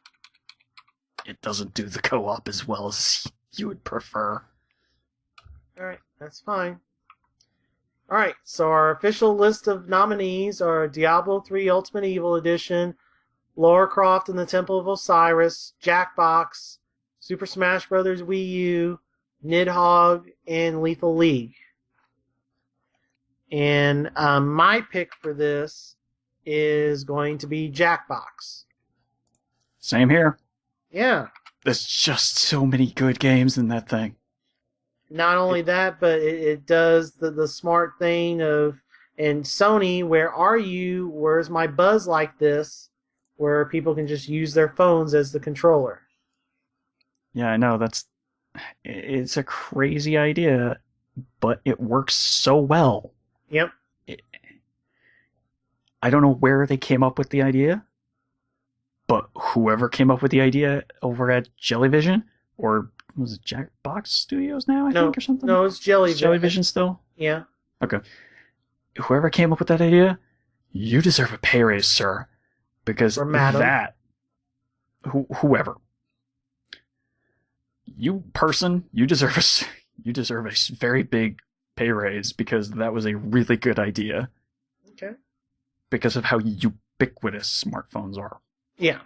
It doesn't do the co-op as well as you would prefer. Alright, that's fine. Alright, so our official list of nominees are Diablo 3 Ultimate Evil Edition, Lara Croft and the Temple of Osiris, Jackbox, Super Smash Bros. Wii U, Nidhogg, and Lethal League. And my pick for this is going to be Jackbox. Same here. Yeah. There's just so many good games in that thing. Not only that, but it does the smart thing of, and Sony, where are you? Where's my Buzz like this? Where people can just use their phones as the controller. Yeah, I know. It's a crazy idea, but it works so well. Yep. I don't know where they came up with the idea, but whoever came up with the idea over at Jellyvision, or was it Jackbox Studios now, I think, or something? No, it's Jellyvision. It's Jellyvision still? Yeah. Okay. Whoever came up with that idea, you deserve a pay raise, sir. Because that, whoever, you person, you deserve a very big pay raise, because that was a really good idea. Okay. Because of how ubiquitous smartphones are. Yeah.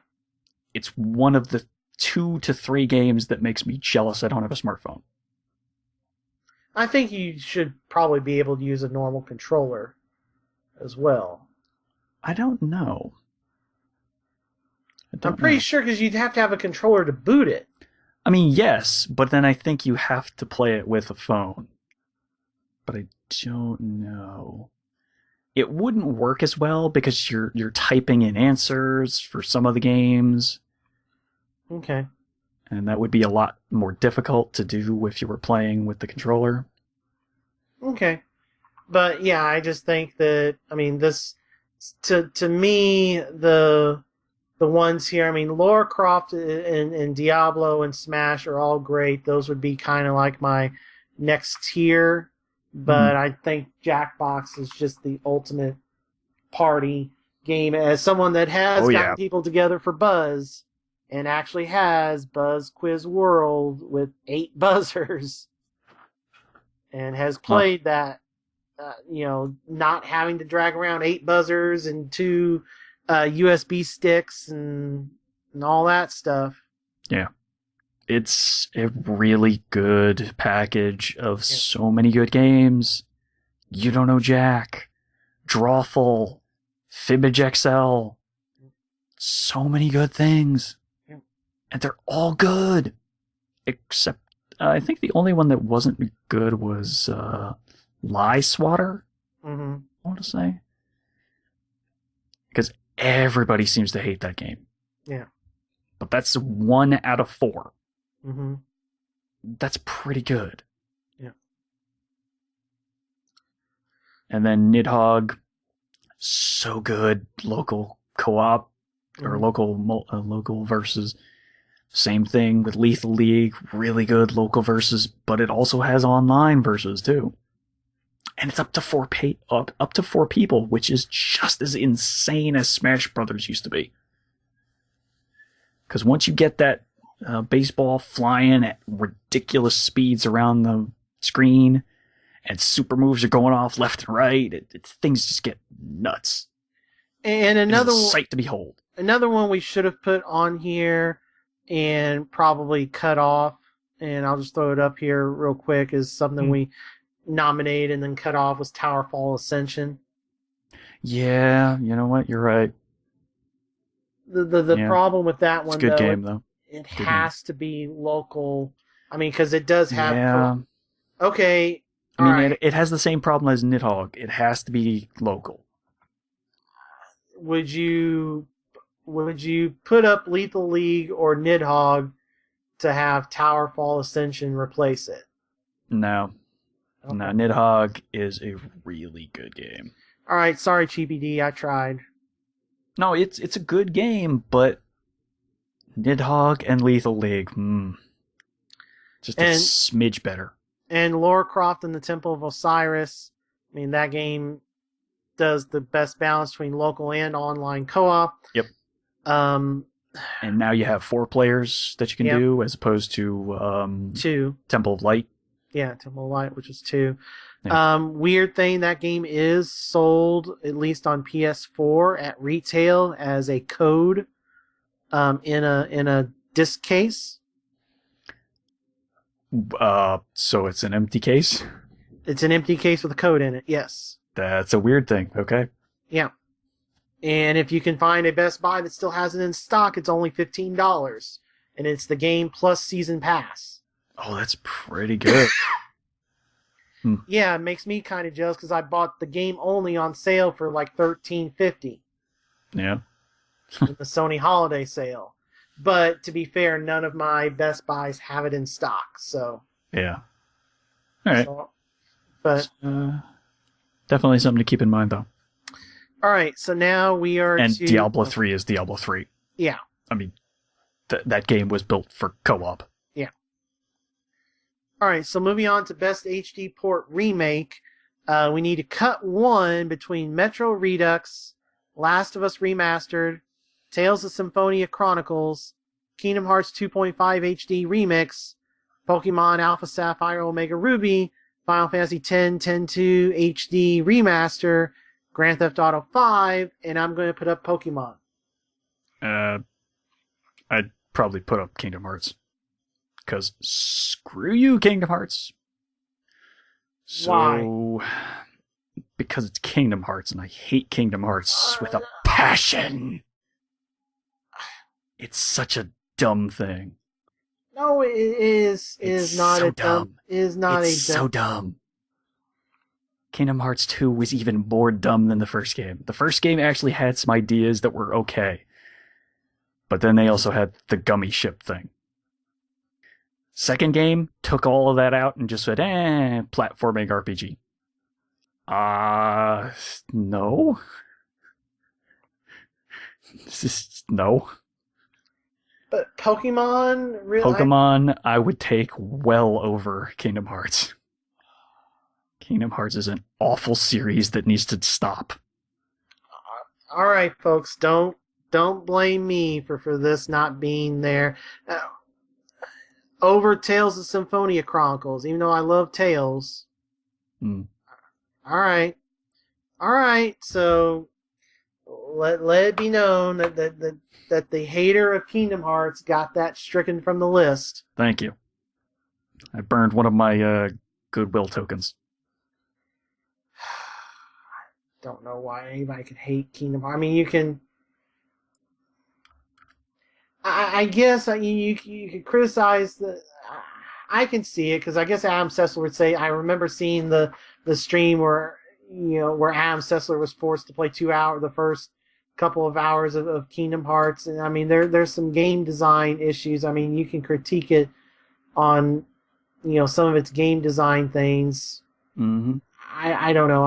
It's one of the 2 to 3 games that makes me jealous I don't have a smartphone. I think you should probably be able to use a normal controller as well. I don't know. I'm pretty sure, because you'd have to have a controller to boot it. I mean, yes, but then I think you have to play it with a phone. But I don't know. It wouldn't work as well because you're typing in answers for some of the games. Okay. And that would be a lot more difficult to do if you were playing with the controller. Okay. But yeah, I just think that, I mean, this, to me, the ones here, I mean, Lara Croft and Diablo and Smash are all great. Those would be kind of like my next tier. But I think Jackbox is just the ultimate party game. As someone that has gotten people together for Buzz, and actually has Buzz Quiz World with 8 buzzers, and has played that, not having to drag around 8 buzzers and 2 USB sticks and all that stuff. Yeah. It's a really good package of so many good games. You Don't Know Jack, Drawful, Fibbage XL. So many good things. Yeah. And they're all good. Except, I think the only one that wasn't good was Lie Swatter, I want to say. Because everybody seems to hate that game. Yeah. But that's 1 out of 4. Mm-hmm. That's pretty good. Yeah. And then Nidhogg, so good. Local co-op or local versus. Same thing with Lethal League, really good local versus, but it also has online versus too. And it's up to up to four people, which is just as insane as Smash Brothers used to be. Because once you get that baseball flying at ridiculous speeds around the screen, and super moves are going off left and right, things just get nuts. And another sight to behold. Another one we should have put on here and probably cut off, and I'll just throw it up here real quick, is something we nominated and then cut off, was Towerfall Ascension. Yeah, you know what? You're right. The problem with that one, it's a good game, though. It has to be local. I mean, because it does have... Yeah. Okay. I mean, it has the same problem as Nidhogg. It has to be local. Would you put up Lethal League or Nidhogg to have Towerfall Ascension replace it? No. Okay. No, Nidhogg is a really good game. All right, sorry, CBD, I tried. No, it's a good game, but Nidhogg and Lethal League, just a smidge better. And Lara Croft and the Temple of Osiris, I mean, that game does the best balance between local and online co-op. Yep. And now you have 4 players that you can do, as opposed to 2. Temple of Light. Yeah, Temple of Light, which is 2. Yeah. Weird thing, that game is sold, at least on PS4, at retail as a code in a disc case. So it's an empty case? It's an empty case with a code in it, yes. That's a weird thing, okay. Yeah. And if you can find a Best Buy that still has it in stock, it's only $15. And it's the game plus season pass. Oh, that's pretty good. Yeah, it makes me kind of jealous because I bought the game only on sale for like $13.50. Yeah. In the Sony holiday sale. But to be fair, none of my Best Buys have it in stock, so... Yeah. All right. But... definitely something to keep in mind, though. All right, so now we are And Diablo 3 is Diablo 3. Yeah. I mean, that game was built for co-op. Yeah. All right, so moving on to Best HD Port Remake, we need to cut one between Metro Redux, Last of Us Remastered, Tales of Symphonia Chronicles, Kingdom Hearts 2.5 HD Remix, Pokemon Alpha Sapphire Omega Ruby, Final Fantasy X 10-2 HD Remaster, Grand Theft Auto 5, and I'm going to put up Pokemon. I'd probably put up Kingdom Hearts. Because screw you, Kingdom Hearts. So, why? Because it's Kingdom Hearts, and I hate Kingdom Hearts with a passion. It's such a dumb thing. No, it is not so a dumb. It is not it's a dumb. So dumb. Kingdom Hearts 2 was even more dumb than the first game. The first game actually had some ideas that were okay. But then they also had the gummy ship thing. Second game took all of that out and just said, platforming RPG. No. No. But Pokemon, really? Pokemon, I would take well over Kingdom Hearts. Kingdom Hearts is an awful series that needs to stop. All right, folks, don't blame me for this not being there. Over Tales of Symphonia Chronicles, even though I love Tales. All right. So let it be known that the hater of Kingdom Hearts got that stricken from the list. Thank you. I burned one of my Goodwill tokens. I don't know why anybody could hate Kingdom Hearts. I mean, you can... I guess you could criticize the... I can see it, because I guess Adam Sessler would say, I remember seeing the stream where Adam Sessler was forced to play the first couple of hours of Kingdom Hearts, and I mean, there's some game design issues. I mean, you can critique it on, some of its game design things. Mm-hmm. I don't know.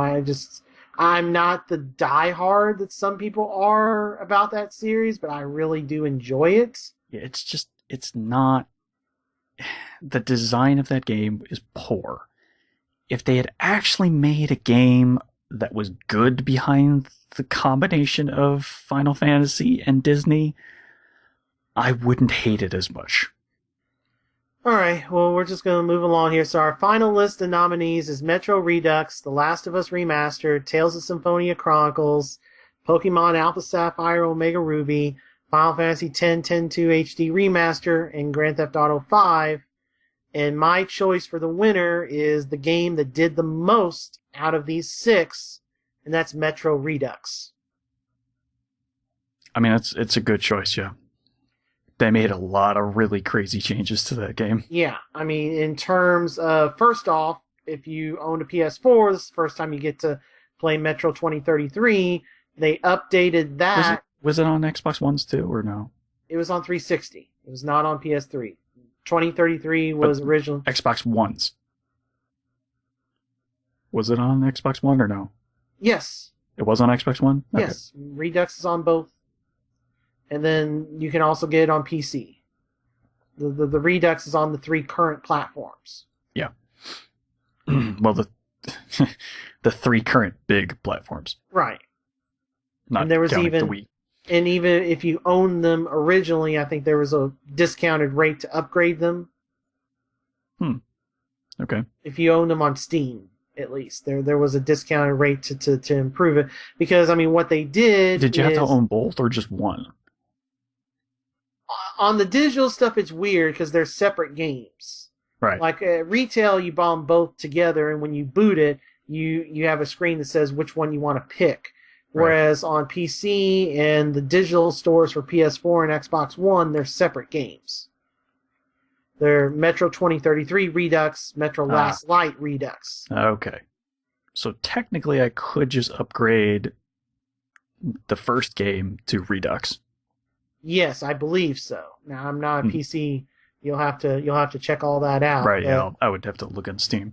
I'm not the diehard that some people are about that series, but I really do enjoy it. Yeah, it's not... The design of that game is poor. if they had actually made a game that was good behind the combination of Final Fantasy and Disney, I wouldn't hate it as much. All right, well, we're just going to move along here. So our final list of nominees is Metro Redux, The Last of Us Remastered, Tales of Symphonia Chronicles, Pokemon Alpha Sapphire Omega Ruby, Final Fantasy X 10-2 HD Remaster, and Grand Theft Auto 5. And my choice for the winner is the game that did the most out of these 6, and that's Metro Redux. I mean, it's a good choice, yeah. They made a lot of really crazy changes to that game. Yeah, I mean, in terms of, first off, if you own a PS4, this is the first time you get to play Metro 2033. They updated that. Was it on Xbox Ones too, or no? It was on 360. It was not on PS3. 2033 was original. Xbox Ones. Was it on Xbox One or no? Yes. It was on Xbox One? Okay. Yes. Redux is on both. And then you can also get it on PC. The Redux is on the 3 current platforms. Yeah. Well, the 3 current big platforms. Right. Not and there was counting even the Wii. And even if you owned them originally, I think there was a discounted rate to upgrade them. Okay. If you owned them on Steam, at least. There was a discounted rate to improve it. Because, I mean, what they did Did you have to own both or just one? On the digital stuff, it's weird because they're separate games. Right. Like at retail, you buy them both together, and when you boot it, you have a screen that says which one you want to pick. Whereas on PC and the digital stores for PS4 and Xbox One, they're separate games. They're Metro 2033 Redux, Metro Last Light Redux. Okay. So technically I could just upgrade the first game to Redux. Yes, I believe so. Now I'm not a PC. You'll have to check all that out. Right, yeah, I would have to look on Steam.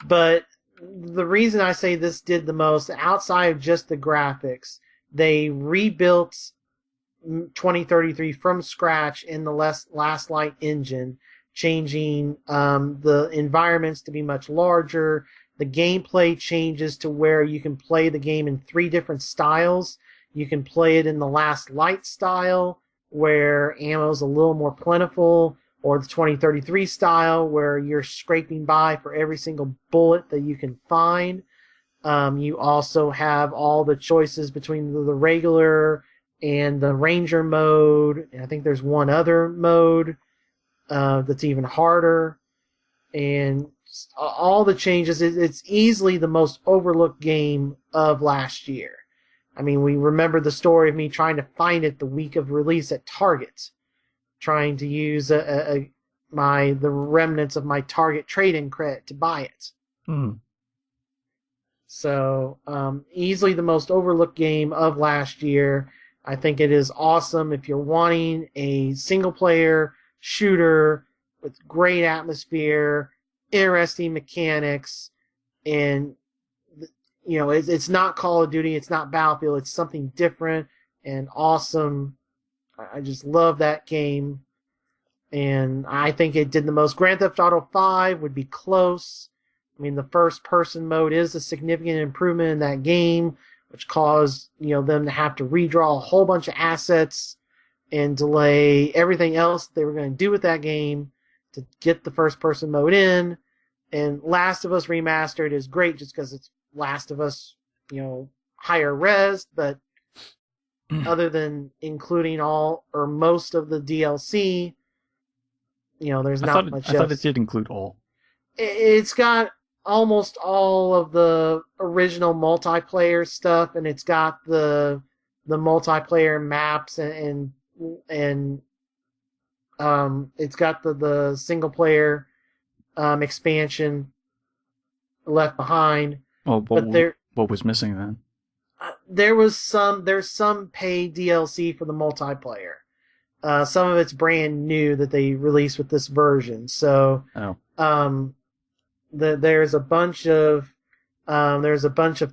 But the reason I say this did the most, outside of just the graphics, they rebuilt 2033 from scratch in the Last Light engine, changing the environments to be much larger. The gameplay changes to where you can play the game in 3 different styles. You can play it in the Last Light style, where ammo's a little more plentiful, or the 2033 style, where you're scraping by for every single bullet that you can find. You also have all the choices between the regular and the Ranger mode. And I think there's one other mode that's even harder. And all the changes, it's easily the most overlooked game of last year. I mean, we remember the story of me trying to find it the week of release at Target, trying to use the remnants of my Target trade-in credit to buy it. So, easily the most overlooked game of last year. I think it is awesome if you're wanting a single-player shooter with great atmosphere, interesting mechanics, and you know, it's not Call of Duty, it's not Battlefield, it's something different and awesome. I just love that game, and I think it did the most. Grand Theft Auto 5 would be close. I mean, the first-person mode is a significant improvement in that game, which caused, you know, them to have to redraw a whole bunch of assets and delay everything else they were going to do with that game to get the first-person mode in. And Last of Us Remastered is great just because it's Last of Us, you know, higher res, but other than including all or most of the DLC, you know, there's not much else. I thought it did include all. It's got almost all of the original multiplayer stuff, and it's got the multiplayer maps and it's got the single player expansion Left Behind. Well, what was missing then? There's some paid DLC for the multiplayer. Some of it's brand new that they released with this version. So, there's a bunch of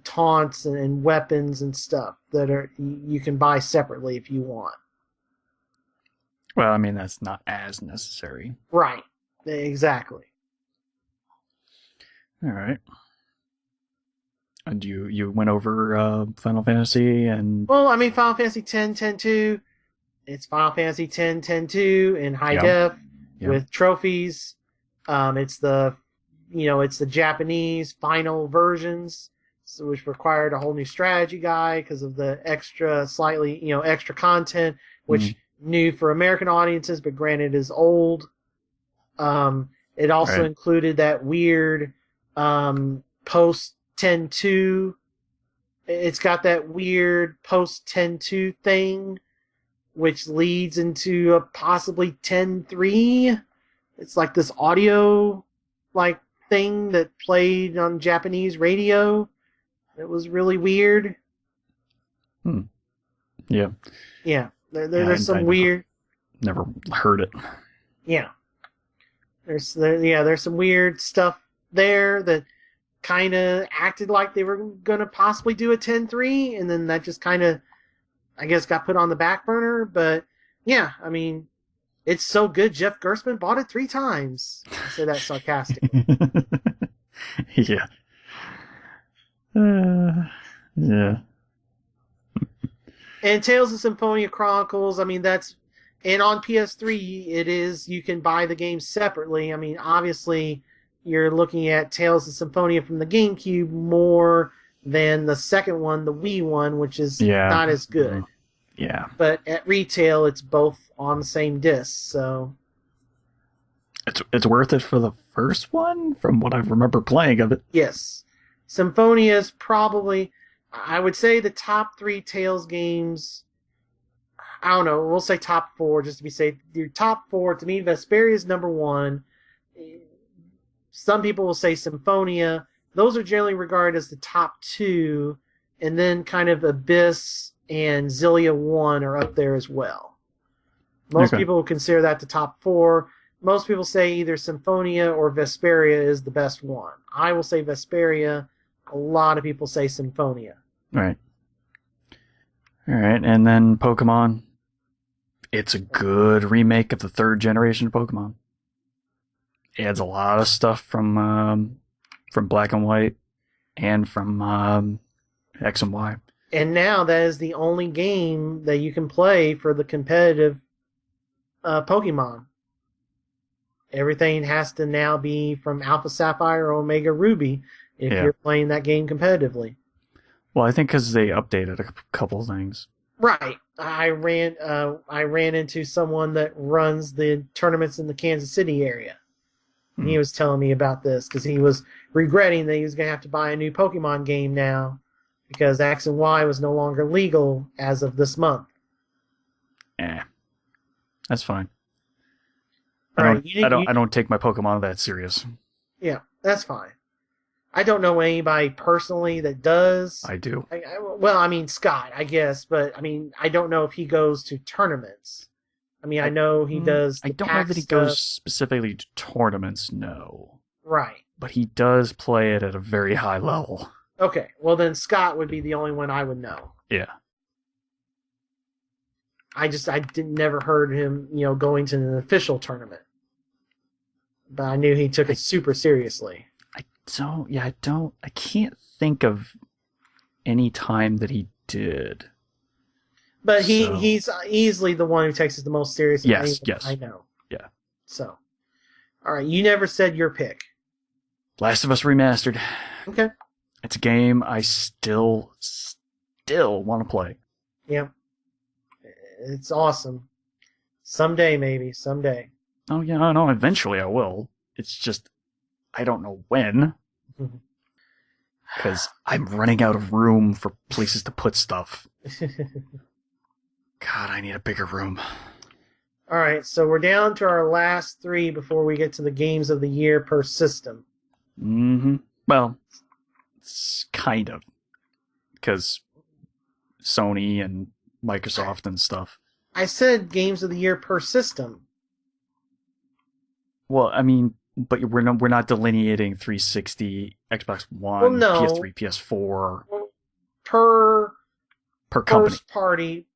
taunts and weapons and stuff that you can buy separately if you want. Well, I mean, that's not as necessary. Right. Exactly. All right. And you went over Final Fantasy and Well, I mean, Final Fantasy 10, 10-2. It's Final Fantasy 10, 10-2 in high def with trophies. It's the Japanese final versions, which required a whole new strategy guide because of the extra content, which new for American audiences, but granted is old. It also included that weird post 10-2. It's got that weird post 10-2 thing, which leads into a possibly 10-3. It's like this audio like thing that played on Japanese radio. It was really weird. Yeah. Yeah. There's some weird. Never heard it. Yeah. There's some weird stuff there that kind of acted like they were going to possibly do a 10-3, and then that just kind of, I guess, got put on the back burner. But yeah, I mean, it's so good Jeff Gerstmann bought it 3 times. I say that sarcastically. Yeah. Yeah. And Tales of Symphonia Chronicles, I mean, and on PS3, you can buy the game separately. I mean, obviously, you're looking at Tales of Symphonia from the GameCube more than the second one, the Wii one, which is not as good. Yeah. But at retail, it's both on the same disc, so... It's worth it for the first one, from what I remember playing of it. Yes. Symphonia is probably... I would say the top 3 Tales games... I don't know, we'll say top 4, just to be safe. Your top 4, to me, Vesperia is number 1. Some people will say Symphonia. Those are generally regarded as the top 2, and then kind of Abyss and Xillia 1 are up there as well. Most people will consider that the top 4. Most people say either Symphonia or Vesperia is the best one. I will say Vesperia. A lot of people say Symphonia. Right. All right, and then Pokemon. It's a good remake of the 3rd generation of Pokemon. It adds a lot of stuff from Black and White and from X and Y. And now that is the only game that you can play for the competitive Pokemon. Everything has to now be from Alpha Sapphire or Omega Ruby if you're playing that game competitively. Well, I think because they updated a couple of things. Right. I ran into someone that runs the tournaments in the Kansas City area. And he was telling me about this because he was regretting that he was going to have to buy a new Pokemon game now because X and Y was no longer legal as of this month. That's fine. I don't take my Pokemon that serious. Yeah, that's fine. I don't know anybody personally that does. I do. Well, I mean, Scott, I guess, but I mean, I don't know if he goes to tournaments. I mean, I know he does. I don't know that he goes specifically to tournaments, no. Right. But he does play it at a very high level. Okay, well then Scott would be the only one I would know. Yeah. I never heard him, going to an official tournament. But I knew he took it super seriously. I can't think of any time that he did. But he's easily the one who takes it the most seriously. Yes. I know. Yeah. So, all right, you never said your pick. Last of Us Remastered. Okay. It's a game I still want to play. Yeah. It's awesome. Someday, maybe. Someday. Oh, yeah, I know. Eventually I will. It's just, I don't know when. Because I'm running out of room for places to put stuff. God, I need a bigger room. All right, so we're down to our last 3 before we get to the games of the year per system. Mm-hmm. Well, it's kind of. Because Sony and Microsoft and stuff. I said games of the year per system. Well, I mean, but we're not delineating 360, Xbox One, PS3, PS4. Well, per company.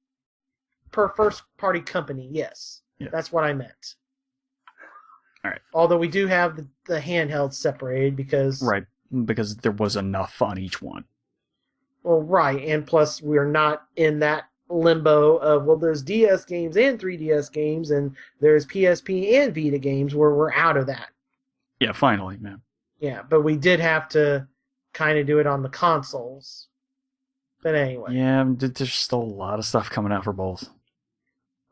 First party company, yes. Yeah. That's what I meant. All right. Although we do have the handheld separated because because there was enough on each one. Well, right, and plus we're not in that limbo of, well, there's DS games and 3DS games, and there's PSP and Vita games where we're out of that. Yeah, finally, man. Yeah, but we did have to kind of do it on the consoles. But anyway. Yeah, there's still a lot of stuff coming out for both.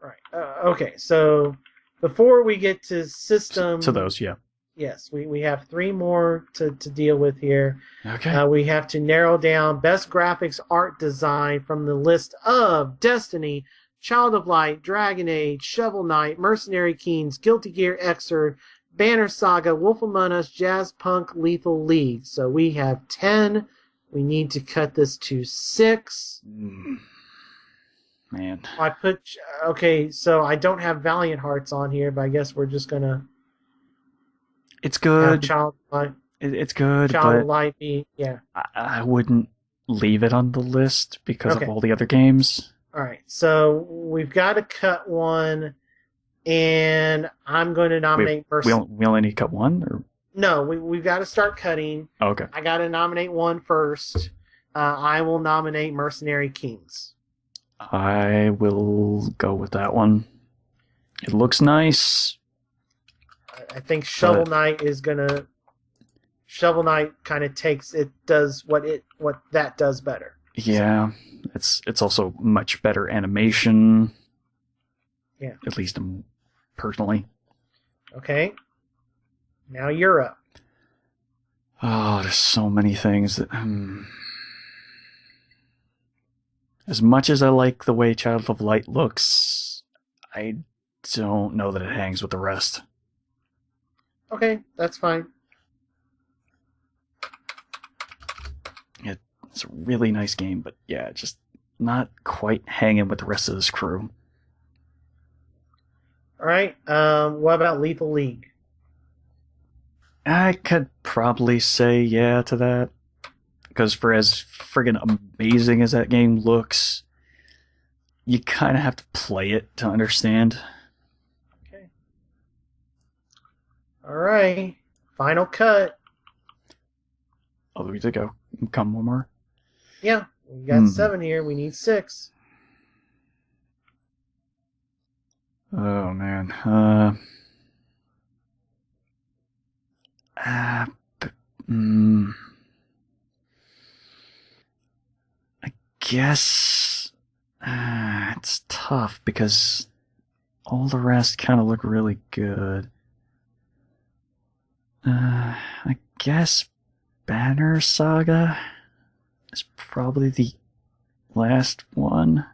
Right. Okay, so before we get to system... To those, yeah. Yes, we have 3 more to deal with here. Okay. We have to narrow down best graphics art design from the list of Destiny, Child of Light, Dragon Age, Shovel Knight, Mercenary Kings, Guilty Gear Xrd, Banner Saga, Wolf Among Us, Jazz Punk, Lethal League. So we have 10. We need to cut this to 6. Man. Okay, so I don't have Valiant Hearts on here, but I guess we're just going to... It's good. Child of Light. It's good, Child but of Light, yeah. I wouldn't leave it on the list because of all the other games. All right, so we've got to cut one, and I'm going to nominate... We only need to cut one? Or? No, we've got to start cutting. Okay. I got to nominate one first. I will nominate Mercenary Kings. I will go with that one. It looks nice. I think Shovel Knight is gonna. Shovel Knight kind of does what that does better. Yeah, it's also much better animation. Yeah. At least personally. Okay. Now you're up. Oh, there's so many things that. As much as I like the way Child of Light looks, I don't know that it hangs with the rest. Okay, that's fine. It's a really nice game, but yeah, just not quite hanging with the rest of this crew. All right. What about Lethal League? I could probably say yeah to that. Because for as friggin' amazing as that game looks, you kind of have to play it to understand. Okay. All right. Final cut. Oh, we did go. Come one more. Yeah. We got 7 here. We need 6. Oh, man. I guess it's tough because all the rest kind of look really good. I guess Banner Saga is probably the last one.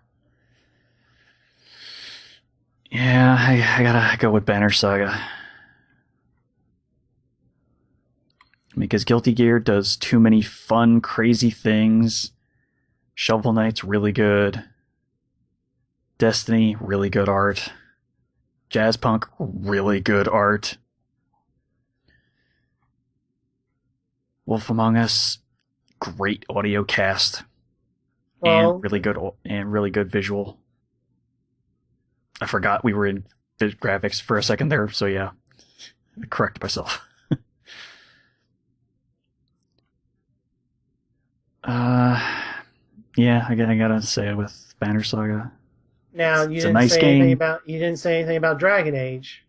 Yeah, I gotta go with Banner Saga. Because Guilty Gear does too many fun, crazy things. Shovel Knight's really good. Destiny, really good art. Jazz Punk, really good art. Wolf Among Us, great audio cast. Well, and really good visual. I forgot we were in graphics for a second there, so yeah. I correct myself. Yeah, I gotta say with Banner Saga. Now you didn't say anything about Dragon Age.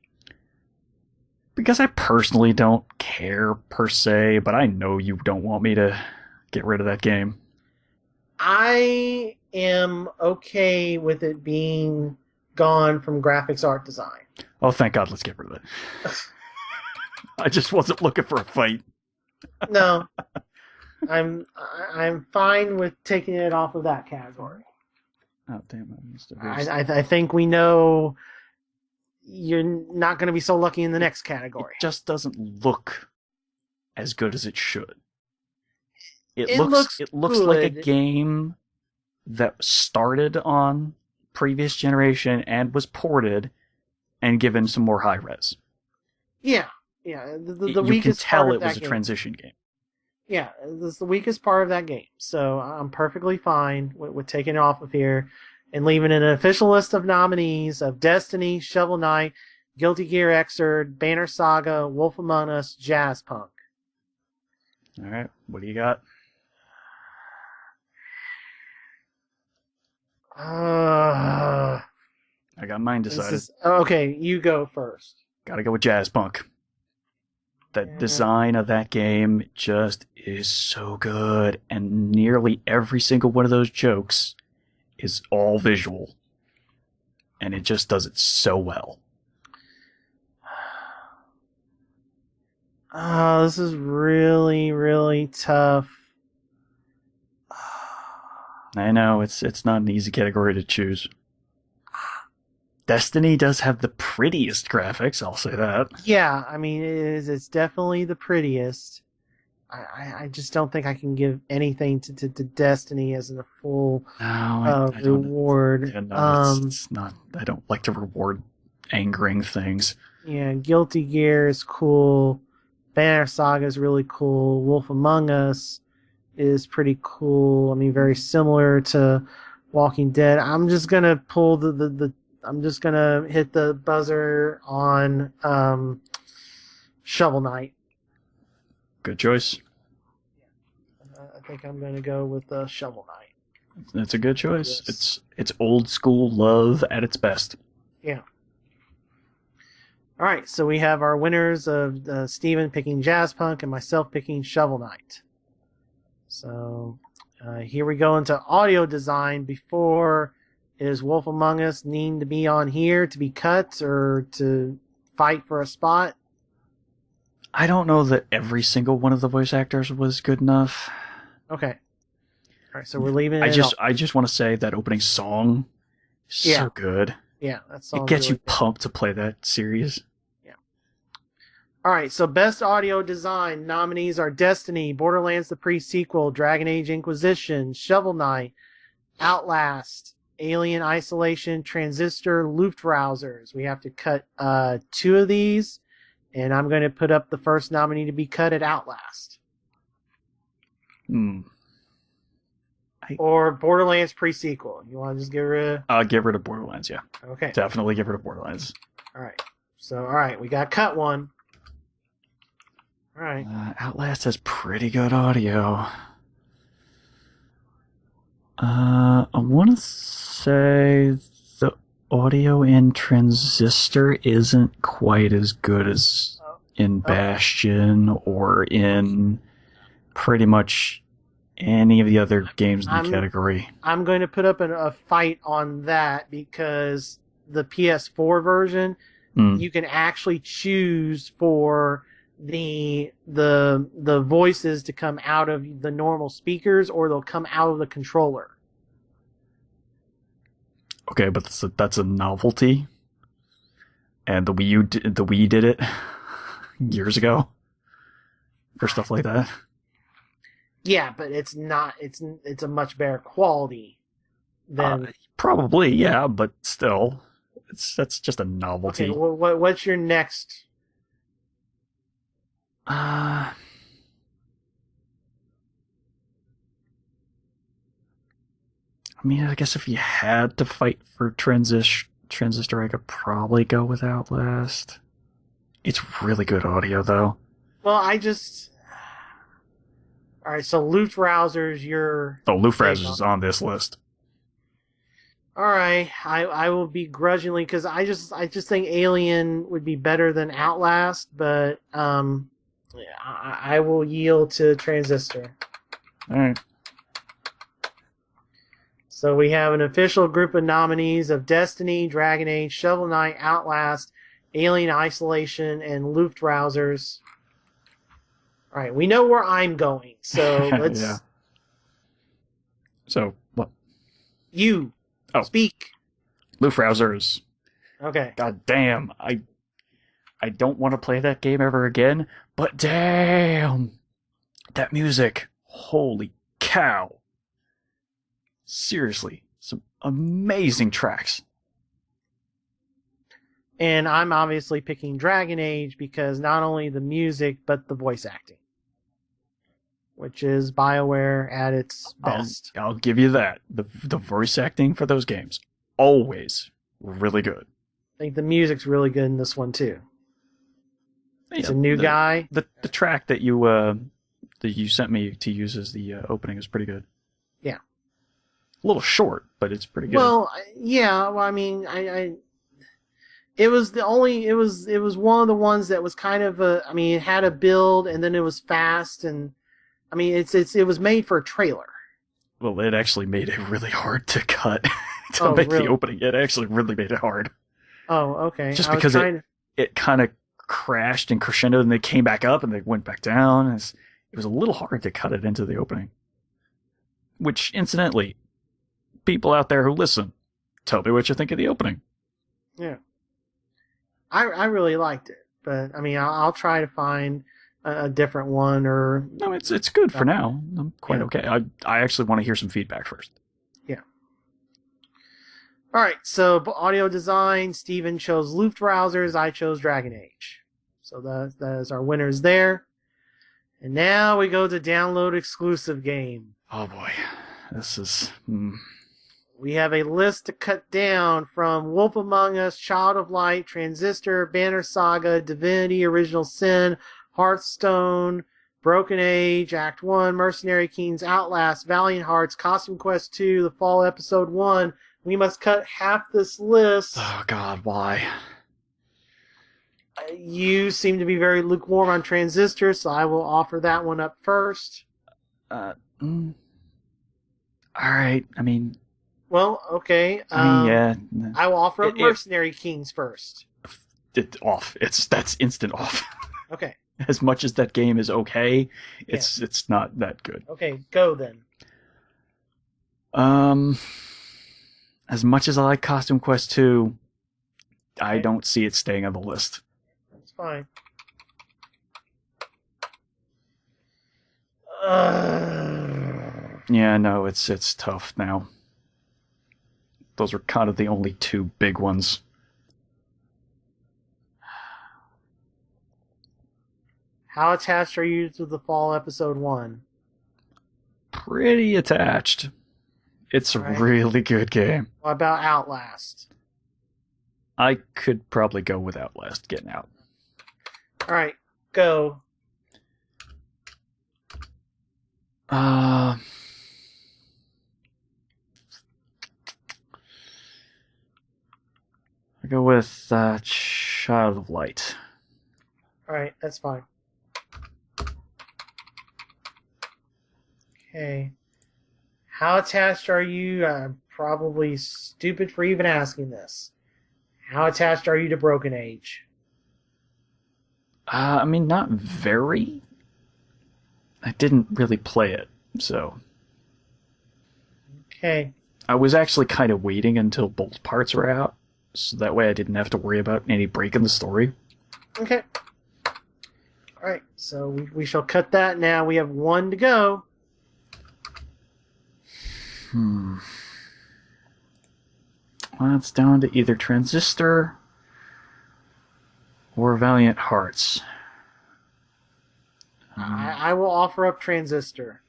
Because I personally don't care per se, but I know you don't want me to get rid of that game. I am okay with it being gone from graphics art design. Oh, thank God, let's get rid of it. I just wasn't looking for a fight. No. I'm fine with taking it off of that category. Oh, damn it. I think we know you're not going to be so lucky in the next category. It just doesn't look as good as it should. It looks like a game that started on previous generation and was ported and given some more high res. Yeah. The you weakest can tell part it of was a that game. transition game. Yeah, this is the weakest part of that game. So I'm perfectly fine with taking it off of here and leaving an official list of nominees of Destiny, Shovel Knight, Guilty Gear Xrd, Banner Saga, Wolf Among Us, Jazz Punk. All right, what do you got? Uh, I got mine this decided. is okay. You go first. Gotta go with Jazz Punk. The design of that game just is so good, and nearly every single one of those jokes is all visual, and it just does it so well. Oh, this is really, really tough. I know it's not an easy category to choose. Destiny does have the prettiest graphics, I'll say that. Yeah, I mean, it's definitely the prettiest. I just don't think I can give anything to Destiny as a full No, I don't. reward. Yeah, no, it's not. I don't like to reward angering things. Yeah, Guilty Gear is cool. Banner Saga is really cool. Wolf Among Us is pretty cool. I mean, very similar to Walking Dead. I'm just gonna pull I'm just gonna hit the buzzer on Shovel Knight. Good choice. I think I'm gonna go with Shovel Knight. That's a good choice. Yes. It's old school love at its best. Yeah. All right, so we have our winners of Steven picking Jazz Punk and myself picking Shovel Knight. So here we go into audio design. Before, is Wolf Among Us need to be on here to be cut or to fight for a spot? I don't know that every single one of the voice actors was good enough. Okay. All right, so we're leaving I just want to say that opening song is so good. Yeah, that song it gets really you pumped to play that series. Yeah. All right, so best audio design nominees are Destiny, Borderlands the Pre-Sequel, Dragon Age Inquisition, Shovel Knight, Outlast, Alien Isolation, Transistor, Luftrausers. We have to cut 2 of these, and I'm going to put up the first nominee to be cut at Outlast. Or Borderlands Pre-Sequel. You want to just get rid of... Get rid of Borderlands, yeah. Okay. Definitely get rid of Borderlands. All right. So, all right, we got cut one. All right. Outlast has pretty good audio. I want to say the audio in Transistor isn't quite as good as in Bastion or in pretty much any of the other games in the category. I'm going to put up a fight on that because the PS4 version, you can actually choose for the voices to come out of the normal speakers or they'll come out of the controller. Okay, but that's a novelty. And the Wii did it years ago for stuff like that. Yeah, but it's not. It's a much better quality than probably. Yeah, but still, that's just a novelty. Okay, what's your next? I mean, I guess if you had to fight for Transistor, I could probably go with Outlast. It's really good audio, though. Well, all right, so Luftrausers, Luftrausers is on this list. All right, I will begrudgingly because I just think Alien would be better than Outlast, but I will yield to Transistor. All right. So we have an official group of nominees of Destiny, Dragon Age, Shovel Knight, Outlast, Alien Isolation, and Luftrausers. All right, we know where I'm going, so let's... Yeah. So, what? You. Speak. Luftrausers. Okay. God damn. I don't want to play that game ever again, but damn. That music. Holy cow. Seriously. Some amazing tracks. And I'm obviously picking Dragon Age because not only the music, but the voice acting. Which is BioWare at its best. I'll give you that. The voice acting for those games, always really good. I think the music's really good in this one too. It's a new guy. The track that you that you sent me to use as the opening is pretty good. Yeah. A little short, but it's pretty good. Well, yeah. Well, I mean, it was one of the ones that was kind of I mean, it had a build and then it was fast, and I mean, it was made for a trailer. Well, it actually made it really hard to cut to make the opening. It actually really made it hard. Oh, okay. Just because it kind of crashed and crescendoed, and they came back up and they went back down. It was a little hard to cut it into the opening. Which, incidentally, people out there who listen, tell me what you think of the opening. Yeah. I really liked it, but I mean, I'll try to find a different one or. No, it's good for now. I'm quite okay. I actually want to hear some feedback first. Yeah. All right. So audio design, Steven chose Luftrausers. I chose Dragon Age. So that is our winners there. And now we go to download exclusive game. Oh boy, this is. We have a list to cut down from Wolf Among Us, Child of Light, Transistor, Banner Saga, Divinity, Original Sin, Hearthstone, Broken Age, Act 1, Mercenary Kings, Outlast, Valiant Hearts, Costume Quest 2, The Fall Episode 1. We must cut half this list. Oh God, why? You seem to be very lukewarm on Transistor, so I will offer that one up first. All right, I mean... Well, okay. yeah. I will offer up Mercenary Kings first. That's instant off. Okay. As much as that game is okay, it's not that good. Okay, go then. As much as I like Costume Quest 2, I don't see it staying on the list. That's fine. Yeah, no, it's tough now. Those are kind of the only two big ones. How attached are you to The Fall Episode 1? Pretty attached. It's a really good game. What about Outlast? I could probably go with Outlast getting out. Alright, go. I go with Child of Light. Alright, that's fine. Okay. How attached are you? I'm probably stupid for even asking this. How attached are you to Broken Age? I mean, not very. I didn't really play it, so... Okay. I was actually kind of waiting until both parts were out, so that way I didn't have to worry about any break in the story. Okay. Alright, so we shall cut that now. We have one to go. Well, it's down to either Transistor or Valiant Hearts. I will offer up Transistor.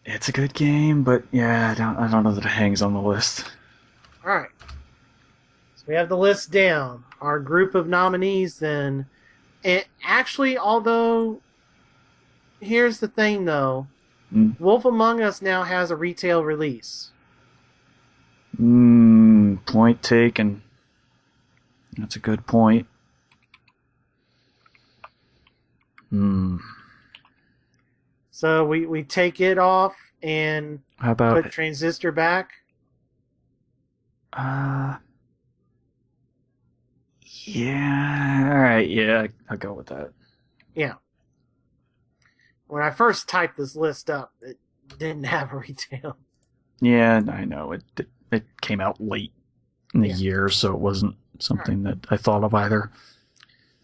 It's a good game, but yeah, I don't know that it hangs on the list. Alright. So we have the list down. Our group of nominees then. And actually, although, here's the thing though. Wolf Among Us now has a retail release. Point taken. That's a good point. So we take it off and how about put Transistor back? Yeah, alright, yeah, I'll go with that. Yeah. When I first typed this list up, it didn't have a retail. Yeah, I know. It came out late in the year, so it wasn't something that I thought of either.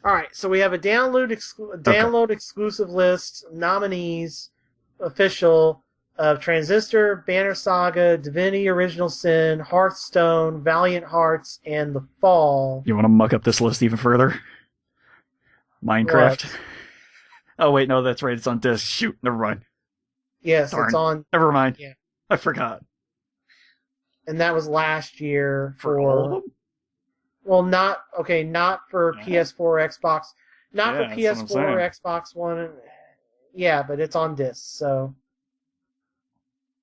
Alright, so we have a download exclusive list, nominees, official, of Transistor, Banner Saga, Divinity Original Sin, Hearthstone, Valiant Hearts, and The Fall. You want to muck up this list even further? Minecraft? What? Oh, wait, no, that's right. It's on disc. Shoot, never mind. Yes, Darn. It's on... Never mind. Yeah. I forgot. And that was last year for all of them? Well, not for PS4 or Xbox. Not for Yeah, that's what I'm PS4 or saying. Xbox One. Yeah, but it's on disc. So,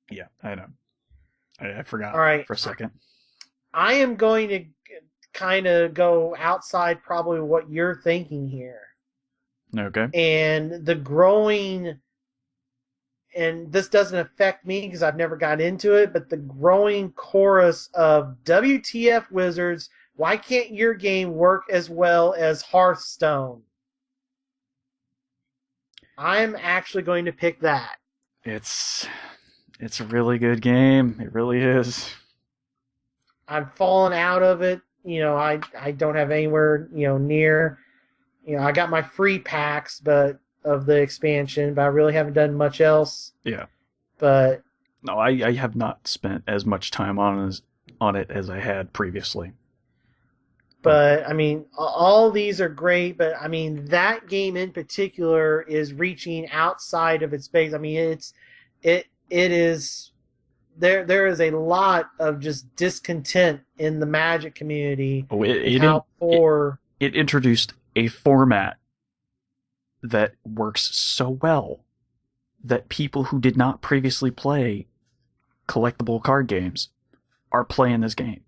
Yeah, I know. I all forgot right, for a second. I am going to kind of go outside probably what you're thinking here. Okay. And the growing, and this doesn't affect me because I've never got into it, but the growing chorus of WTF Wizards, why can't your game work as well as Hearthstone? I'm actually going to pick that. It's a really good game. It really is. I've fallen out of it. I don't have anywhere, near. I got my free packs, but of the expansion, but I really haven't done much else. Yeah. But No, I have not spent as much time on it as I had previously. But I mean, all these are great, but I mean, that game in particular is reaching outside of its base. I mean, it is there is a lot of just discontent in the Magic community Oh, with how poor it introduced a format that works so well that people who did not previously play collectible card games are playing this game.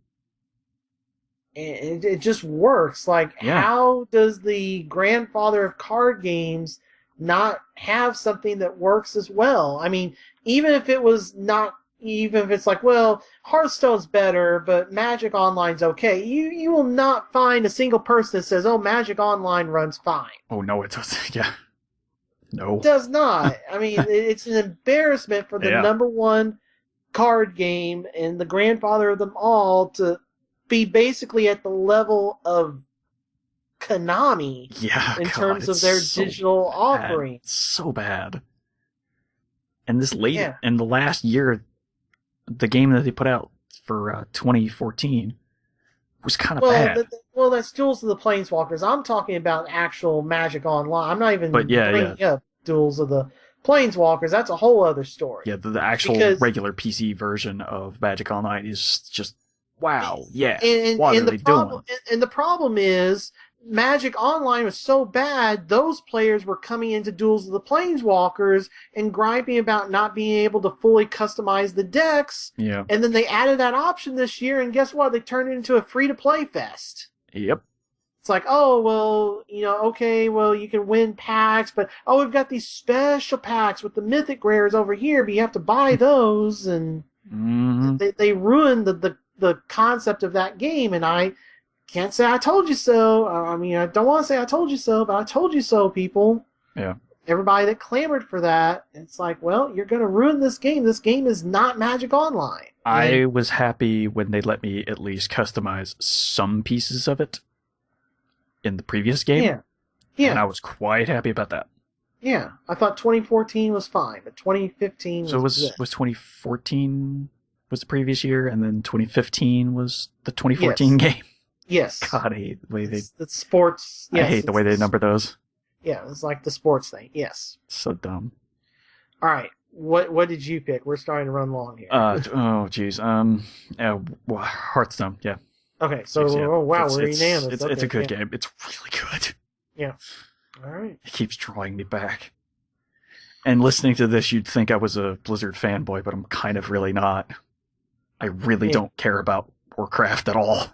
it just works. Like, Yeah. how does the grandfather of card games not have something that works as well? I mean, even if it was not, even if it's like, well, Hearthstone's better, but Magic Online's okay, you will not find a single person that says, oh, Magic Online runs fine. Oh no, it doesn't. Yeah. No. It does not. I mean, it's an embarrassment for the Yeah. number one card game and the grandfather of them all to be basically at the level of Konami Yeah. in God, terms of it's their so digital bad. offering. It's so bad. And Yeah. in the last year, the game that they put out for 2014 was kind of bad. Well, that's Duels of the Planeswalkers. I'm talking about actual Magic Online. I'm not even But yeah, bringing up Duels of the Planeswalkers. That's a whole other story. Yeah, the actual Because- regular PC version of Magic Online is just wow. Yeah, And, what and are the they problem, doing? and the problem is Magic Online was so bad, those players were coming into Duels of the Planeswalkers and griping about not being able to fully customize the decks. Yeah. And then they added that option this year, and guess what? They turned it into a free-to-play fest. Yep. It's like, oh, well, okay, well, you can win packs, but, oh, we've got these special packs with the mythic rares over here, but you have to buy those, and they ruined the concept of that game, and I can't say I told you so. I mean, I don't want to say I told you so, but I told you so, people. Yeah. Everybody that clamored for that, it's like, well, you're going to ruin this game. This game is not Magic Online. I was happy when they let me at least customize some pieces of it in the previous game. Yeah. Yeah. And I was quite happy about that. Yeah. I thought 2014 was fine, but 2015 was So was good. 2014 was the previous year, and then 2015 was the 2014 game. Yes. God, I hate the way they. It's sports. Yes, I hate the way they number those. Yeah, it's like the sports thing. Yes. So dumb. All right. What did you pick? We're starting to run long here. Oh jeez. Hearthstone. Yeah. Okay. So Yeah. oh wow, we're unanimous. It's Okay, a good yeah. game. It's really good. Yeah. All right. It keeps drawing me back. And listening to this, you'd think I was a Blizzard fanboy, but I'm kind of really not. I really don't care about Warcraft at all.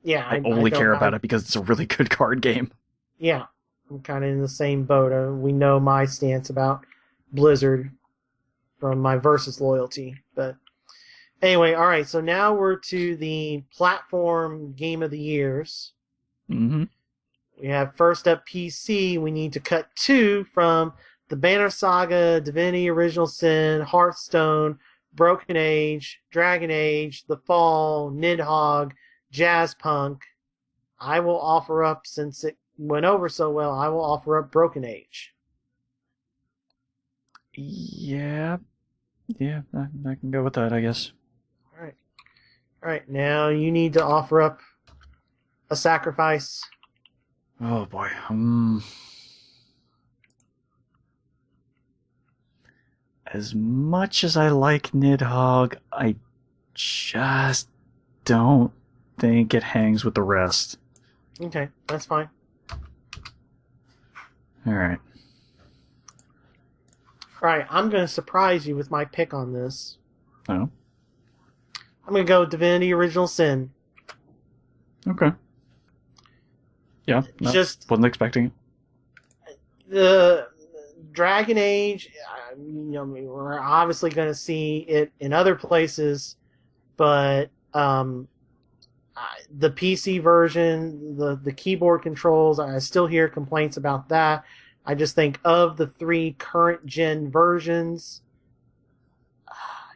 Yeah. I only care about it because it's a really good card game. Yeah. I'm kind of in the same boat. We know my stance about Blizzard from my Versus loyalty. But anyway, all right. So now we're to the platform game of the years. Mm-hmm. We have first up PC. We need to cut two from the Banner Saga, Divinity Original Sin, Hearthstone, Broken Age, Dragon Age, The Fall, Nidhogg, Jazzpunk. I will offer up, since it went over so well, I will offer up Broken Age. Yeah. Yeah, I can go with that, I guess. All right. Now you need to offer up a sacrifice. Oh boy. As much as I like Nidhogg, I just don't think it hangs with the rest. Okay, that's fine. All right. All right, I'm going to surprise you with my pick on this. Oh. I'm going to go Divinity Original Sin. Okay. Yeah. No, Just wasn't expecting it. the Dragon Age. We're obviously going to see it in other places, but the PC version, the keyboard controls, I still hear complaints about that. I just think of the 3 current gen versions,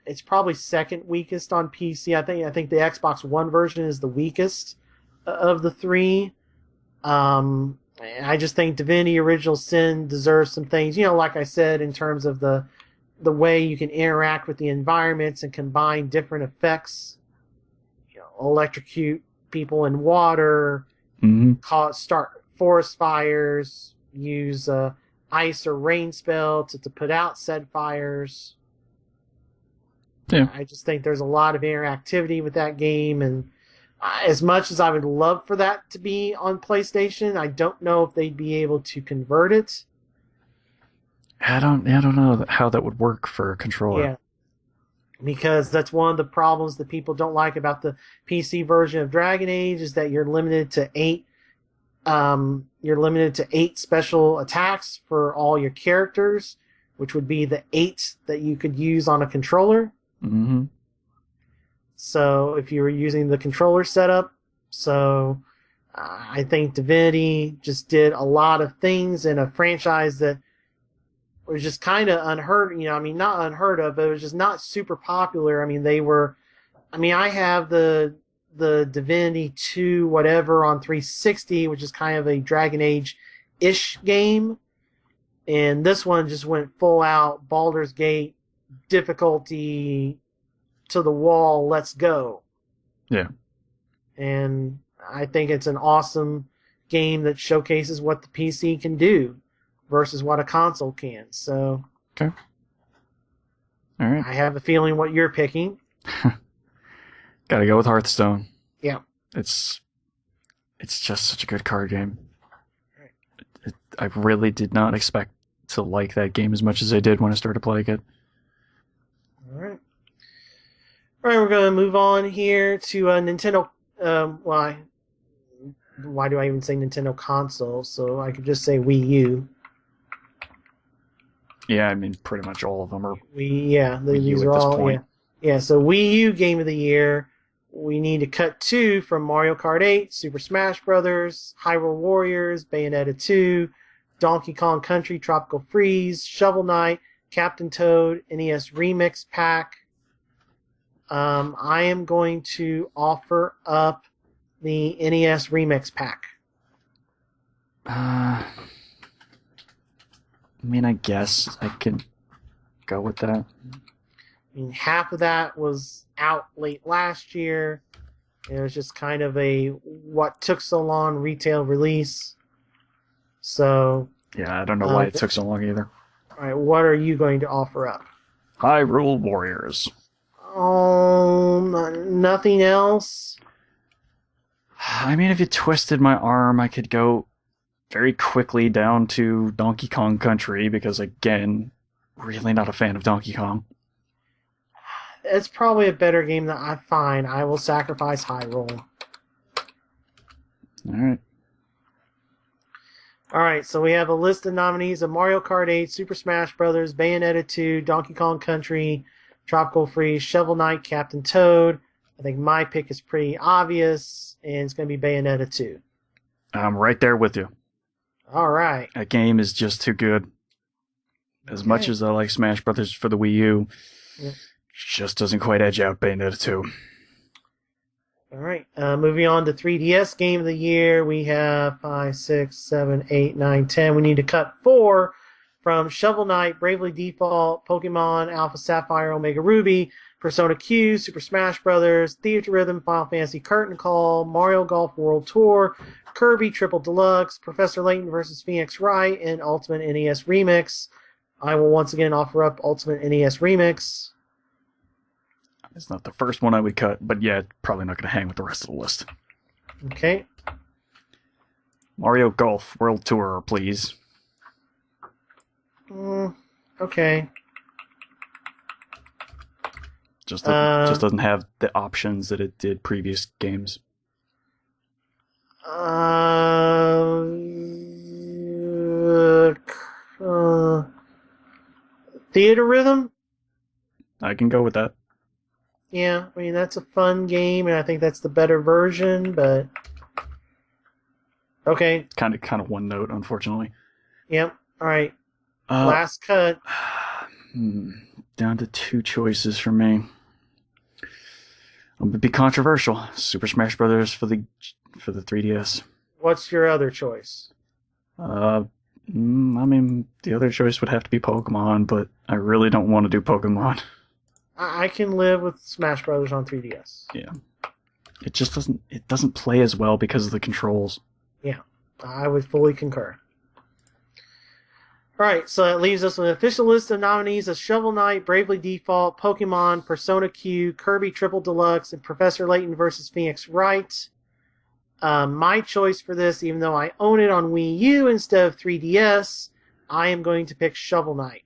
it's probably second weakest on PC. I think the Xbox One version is the weakest of the 3. I just think Divinity Original Sin deserves some things, like I said, in terms of the way you can interact with the environments and combine different effects. Electrocute people in water, start forest fires, use ice or rain spell to put out said fires. Yeah. I just think there's a lot of interactivity with that game, and as much as I would love for that to be on PlayStation, I don't know if they'd be able to convert it. I don't know how that would work for a controller. Yeah. Because that's one of the problems that people don't like about the PC version of Dragon Age is that you're limited to 8 special attacks for all your characters, which would be the 8 that you could use on a controller. Mm-hmm. So if you were using the controller setup, I think Divinity just did a lot of things in a franchise that was just kind of unheard, not unheard of, but it was just not super popular. I have the Divinity 2 whatever on 360, which is kind of a Dragon Age-ish game. And this one just went full out Baldur's Gate, difficulty to the wall, let's go. Yeah. And I think it's an awesome game that showcases what the PC can do versus what a console can. So, okay. All right. I have a feeling what you're picking. Gotta go with Hearthstone. Yeah. It's just such a good card game. I really did not expect to like that game as much as I did when I started playing it. All right. All right, we're going to move on here to Nintendo. Why do I even say Nintendo console? So I could just say Wii U. Yeah, pretty much all of them are. These are all. Yeah. So Wii U Game of the Year. We need to cut 2 from Mario Kart 8, Super Smash Bros., Hyrule Warriors, Bayonetta 2, Donkey Kong Country Tropical Freeze, Shovel Knight, Captain Toad, NES Remix Pack. I am going to offer up the NES Remix Pack. I guess I can go with that. Half of that was out late last year. It was just kind of a what took so long retail release. So yeah, I don't know why it took so long either. All right, what are you going to offer up? Hyrule Warriors. Nothing else? If you twisted my arm, I could go very quickly down to Donkey Kong Country because, again, really not a fan of Donkey Kong. It's probably a better game than I find. I will sacrifice Hyrule. All right, so we have a list of nominees of Mario Kart 8, Super Smash Bros., Bayonetta 2, Donkey Kong Country, Tropical Freeze, Shovel Knight, Captain Toad. I think my pick is pretty obvious, and it's going to be Bayonetta 2. I'm right there with you. All right. That game is just too good. As much as I like Smash Brothers for the Wii U, just doesn't quite edge out Bayonetta 2. All right. Moving on to 3DS Game of the Year, we have 5, 6, 7, 8, 9, 10. We need to cut 4 from Shovel Knight, Bravely Default, Pokemon, Alpha Sapphire, Omega Ruby, Persona Q, Super Smash Bros., Theater Rhythm, Final Fantasy Curtain Call, Mario Golf World Tour, Kirby Triple Deluxe, Professor Layton vs. Phoenix Wright, and Ultimate NES Remix. I will once again offer up Ultimate NES Remix. It's not the first one I would cut, but yeah, probably not going to hang with the rest of the list. Okay. Mario Golf World Tour, please. Okay. Just doesn't have the options that it did previous games. Theater Rhythm? I can go with that. Yeah, I mean, that's a fun game, and I think that's the better version, but... Okay. Kind of one note, unfortunately. Yep. All right. Last cut. Down to two choices for me. I'm gonna be controversial. Super Smash Brothers for the 3DS. What's your other choice? I mean, the other choice would have to be Pokemon, but I really don't want to do Pokemon. I can live with Smash Brothers on 3DS. Yeah. It just doesn't play as well because of the controls. Yeah, I would fully concur. All right, so that leaves us with an official list of nominees of Shovel Knight, Bravely Default, Pokemon, Persona Q, Kirby Triple Deluxe, and Professor Layton vs. Phoenix Wright. My choice for this, even though I own it on Wii U instead of 3DS, I am going to pick Shovel Knight.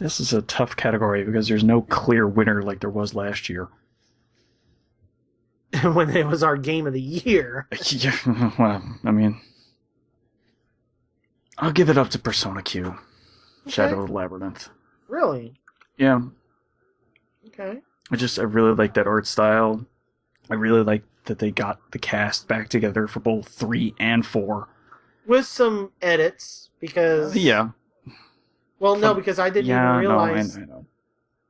This is a tough category because there's no clear winner like there was last year. When it was our game of the year. Yeah, well, I mean, I'll give it up to Persona Q. Okay. Shadow of the Labyrinth. Really? Yeah. Okay. I really like that art style. I really like that they got the cast back together for both 3 and 4. With some edits, because... yeah. Well, no, because I didn't even realize... No, I know.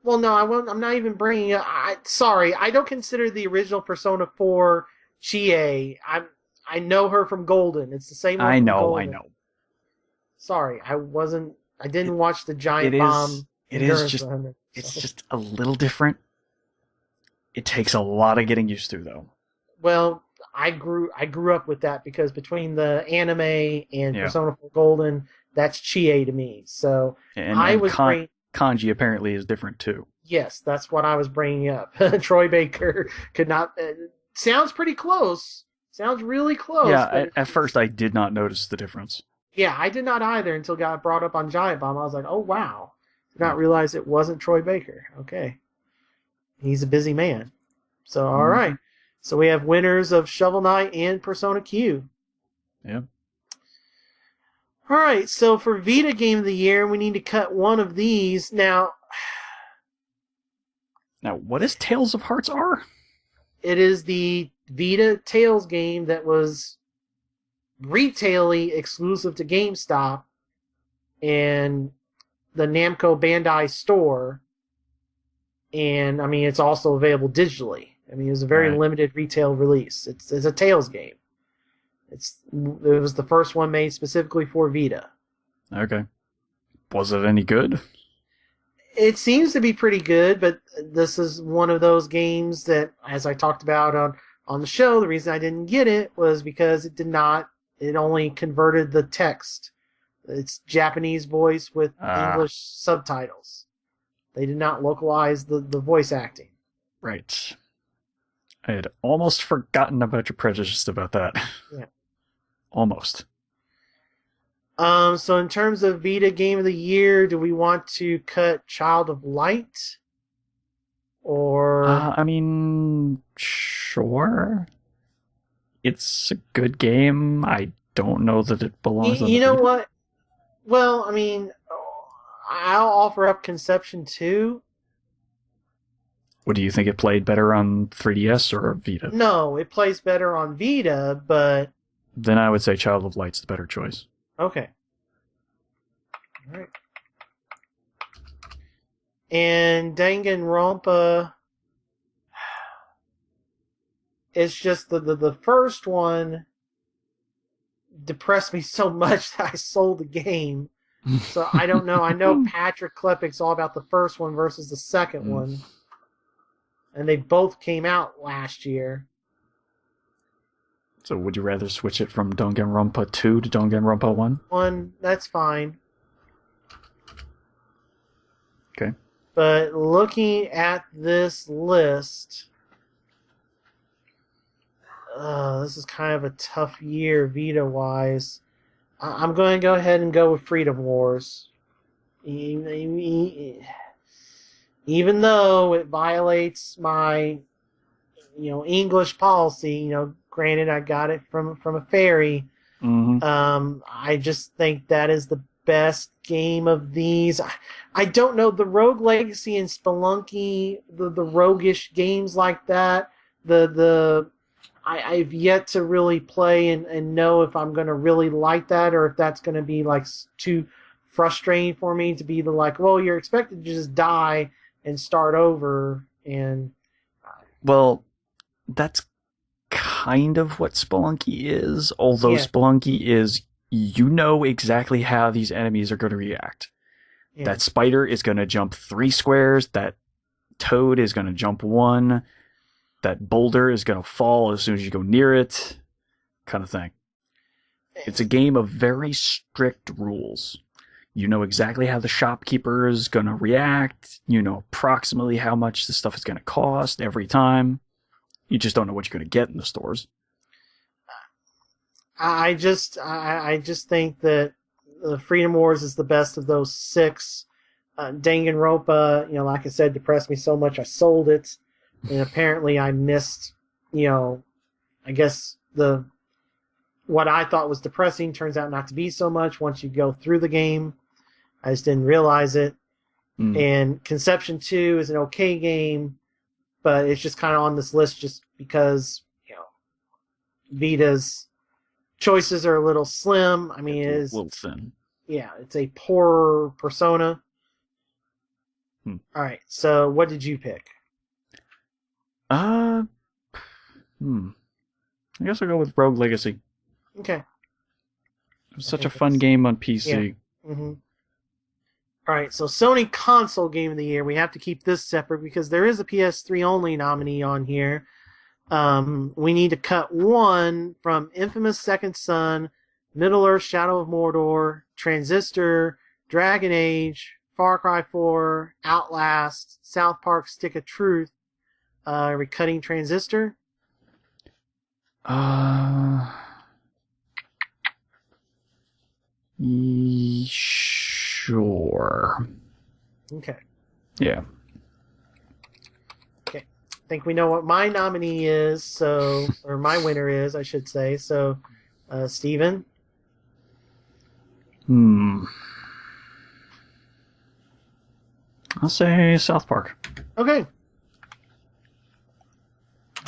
Well, no, I'm not even bringing it. Sorry, I don't consider the original Persona 4 Chie. I know her from Golden. It's the same one I from know. Golden. Sorry, I didn't watch the Giant Bomb. It's just a little different. It takes a lot of getting used to, though. Well, I grew up with that because between the anime and Persona 4 Golden, that's Chie to me. So Kanji apparently is different too. Yes, that's what I was bringing up. Troy Baker could not. Sounds pretty close. Sounds really close. Yeah, at first I did not notice the difference. Yeah, I did not either until it got brought up on Giant Bomb. I was like, oh wow. Did not realize it wasn't Troy Baker. Okay. He's a busy man. So, all right. So we have winners of Shovel Knight and Persona Q. Yeah. All right, so for Vita Game of the Year, we need to cut one of these. Now, what is Tales of Hearts R? It is the Vita Tales game that was retaily exclusive to GameStop and the Namco Bandai store. And, I mean, it's also available digitally. I mean, it was a very limited retail release. It's a Tales game. It was the first one made specifically for Vita. Okay. Was it any good? It seems to be pretty good, but this is one of those games that, as I talked about on the show, the reason I didn't get it was because it only converted the text. It's Japanese voice with English subtitles. They did not localize the voice acting. Right. I had almost forgotten about your prejudice about that. Yeah. Almost. So in terms of Vita Game of the Year, do we want to cut Child of Light? Or... I mean, sure. It's a good game. I don't know that it belongs on You the know Vita. what? Well, I mean, I'll offer up Conception 2. What do you think? It played better on 3DS or Vita? No, it plays better on Vita, but... Then I would say Child of Light's the better choice. Okay. All right. And Danganronpa... It's just the first one depressed me so much that I sold the game. So I don't know. I know Patrick Klepek's all about the first one versus the second one. And they both came out last year. So would you rather switch it from Danganronpa 2 to Danganronpa 1? 1, that's fine. Okay. But looking at this list, this is kind of a tough year Vita-wise. I'm going to go ahead and go with Freedom Wars. Even though it violates my, English policy, granted I got it from a fairy, I just think that is the best game of these. I don't know, the Rogue Legacy and Spelunky, the roguish games like that, I've yet to really play and know if I'm going to really like that or if that's going to be like too frustrating for me to be well, you're expected to just die and start over. And well, that's kind of what Spelunky is, although Spelunky is, exactly how these enemies are going to react. Yeah. That spider is going to jump 3 squares, that toad is going to jump 1, that boulder is going to fall as soon as you go near it, kind of thing. It's a game of very strict rules. You know exactly how the shopkeeper is going to react. You know approximately how much the stuff is going to cost every time. You just don't know what you're going to get in the stores. I just think that Freedom Wars is the best of those 6. Danganronpa, like I said, depressed me so much I sold it. And apparently I missed, I guess what I thought was depressing turns out not to be so much once you go through the game. I just didn't realize it. And Conception 2 is an okay game, but it's just kind of on this list just because, Vita's choices are a little slim. I mean, it's a little thin. Yeah, it's a poor Persona. All right, so what did you pick? I guess I'll go with Rogue Legacy. Okay. It was such a fun game on PC. Yeah. All right, so Sony Console Game of the Year. We have to keep this separate because there is a PS3 only nominee on here. We need to cut one from Infamous Second Son, Middle-earth Shadow of Mordor, Transistor, Dragon Age, Far Cry 4, Outlast, South Park Stick of Truth. Are we cutting Transistor? Sure. Okay. Yeah. Okay. I think we know what my nominee is, or my winner is, I should say. So, Steven? I'll say South Park. Okay.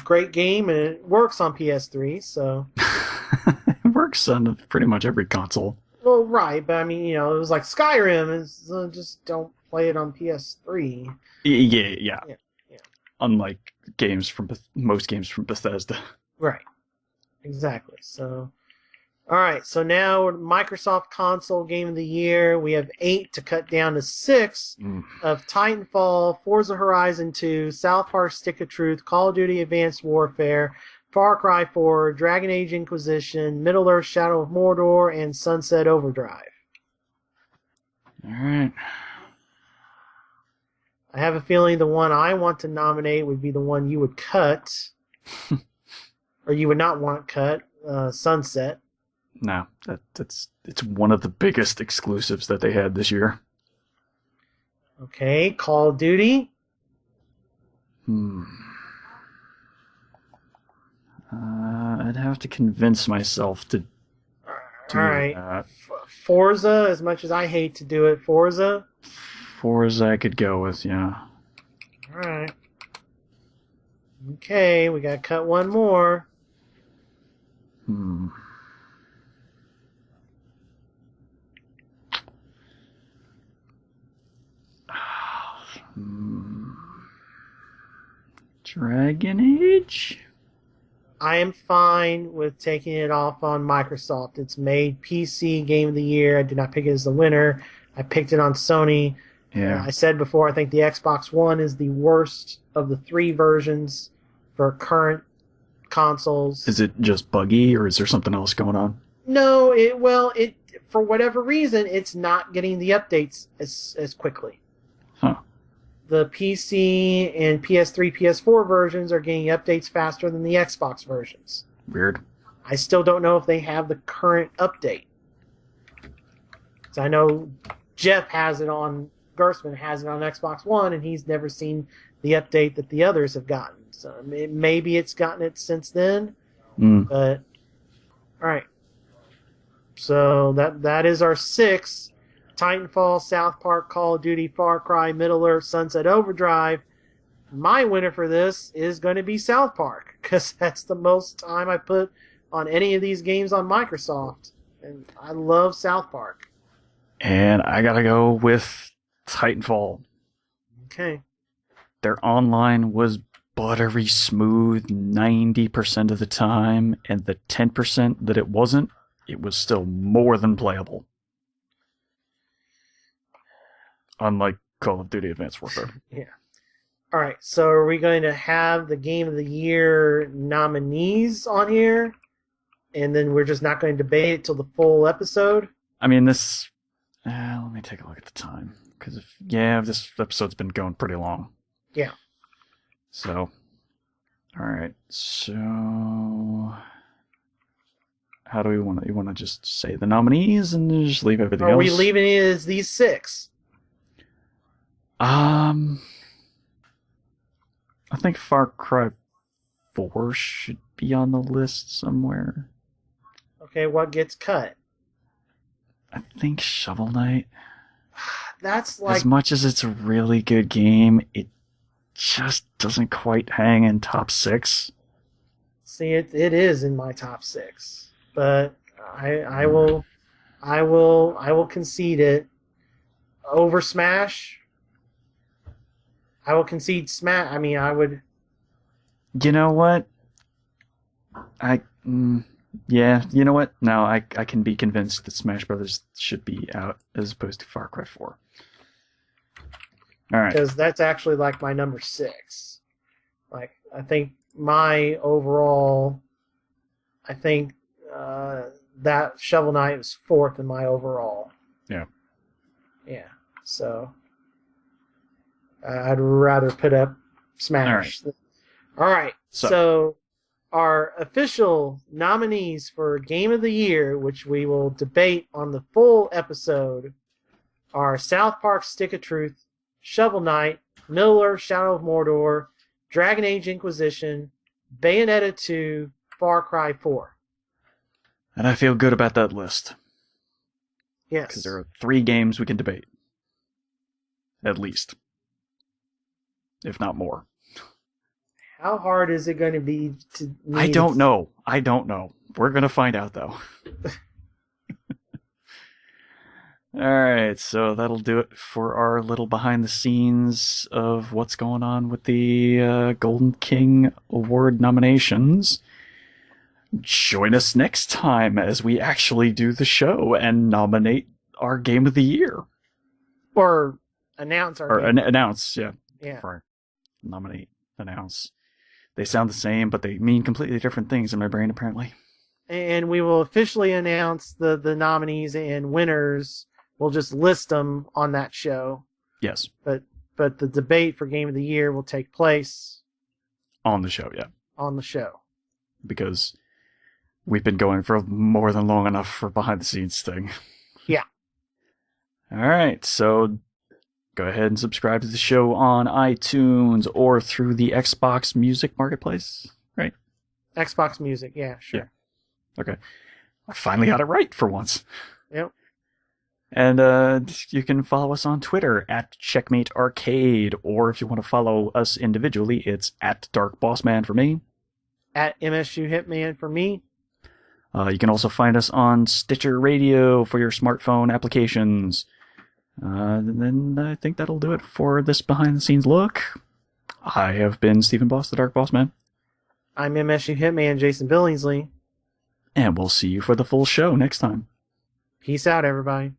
Great game, and it works on PS3, so... It works on pretty much every console. Well, right, but I mean, it was like Skyrim, just don't play it on PS3. Yeah. Unlike most games from Bethesda. Right. Exactly. So, all right. So now Microsoft Console Game of the Year. We have 8 to cut down to 6 of Titanfall, Forza Horizon 2, South Park Stick of Truth, Call of Duty Advanced Warfare, Far Cry 4, Dragon Age Inquisition, Middle-earth Shadow of Mordor, and Sunset Overdrive. All right. I have a feeling the one I want to nominate would be the one you would cut. Or you would not want cut, Sunset. No, it's one of the biggest exclusives that they had this year. Okay, Call of Duty. I'd have to convince myself to do that. Forza, as much as I hate to do it, Forza I could go with, yeah. Alright. Okay, we gotta cut one more. Dragon Age? I am fine with taking it off on Microsoft. It's made PC Game of the Year. I did not pick it as the winner. I picked it on Sony. Yeah. I said before, I think the Xbox One is the worst of the 3 versions for current consoles. Is it just buggy, or is there something else going on? No, it for whatever reason, it's not getting the updates as quickly. Huh. The PC and PS3, PS4 versions are getting updates faster than the Xbox versions. Weird. I still don't know if they have the current update. So I know Jeff has it on, Gersman has it on Xbox One, and he's never seen the update that the others have gotten. So maybe it's gotten it since then. But, alright. So that is our 6. Titanfall, South Park, Call of Duty, Far Cry, Middle-earth, Sunset Overdrive. My winner for this is going to be South Park, because that's the most time I put on any of these games on Microsoft. And I love South Park. And I gotta go with Titanfall. Okay. Their online was buttery smooth 90% of the time, and the 10% that it wasn't, it was still more than playable. Unlike Call of Duty Advanced Warfare. Yeah. All right, so are we going to have the Game of the Year nominees on here, and then we're just not going to debate it till the full episode? I mean, this... let me take a look at the time. Because, this episode's been going pretty long. Yeah. So, alright, so... How do we want to... You want to just say the nominees and just leave everything else? Are we leaving it as these 6? I think Far Cry 4 should be on the list somewhere. Okay, what gets cut? I think Shovel Knight. That's like... As much as it's a really good game, it just doesn't quite hang in top 6. See, it is in my top 6. But I will concede it over Smash. I will concede Smash. I mean, I would. You know what? Yeah, you know what? No, I can be convinced that Smash Brothers should be out as opposed to Far Cry 4. All right. Because that's actually like my number 6. Like, I think my overall, that Shovel Knight was 4th in my overall. Yeah. Yeah. So I'd rather put up Smash. All right. So our official nominees for Game of the Year, which we will debate on the full episode, are South Park Stick of Truth, Shovel Knight, Middle-earth Shadow of Mordor, Dragon Age Inquisition, Bayonetta 2, Far Cry 4. And I feel good about that list. Yes. Because there are 3 games we can debate. At least. If not more. How hard is it going to be to... I don't know. We're going to find out, though. Alright, so that'll do it for our little behind the scenes of what's going on with the Golden King Award nominations. Join us next time as we actually do the show and nominate our Game of the Year. Or announce our game. Announce, yeah. Yeah. For nominate, announce. They sound the same, but they mean completely different things in my brain, apparently. And we will officially announce the nominees and winners. We'll just list them on that show. Yes. But the debate for Game of the Year will take place... On the show, yeah. On the show. Because we've been going for more than long enough for behind-the-scenes thing. Yeah. Alright, so go ahead and subscribe to the show on iTunes or through the Xbox Music Marketplace, right? Xbox Music, yeah, sure. Yeah. Okay. I finally got it right for once. Yep. And you can follow us on Twitter at Checkmate Arcade, or if you want to follow us individually, it's at Dark Bossman for me. At MSU Hitman for me. You can also find us on Stitcher Radio for your smartphone applications. And then I think that'll do it for this behind-the-scenes look. I have been Stephen Boss, the Dark Boss Man. I'm MSU Hitman Jason Billingsley. And we'll see you for the full show next time. Peace out, everybody.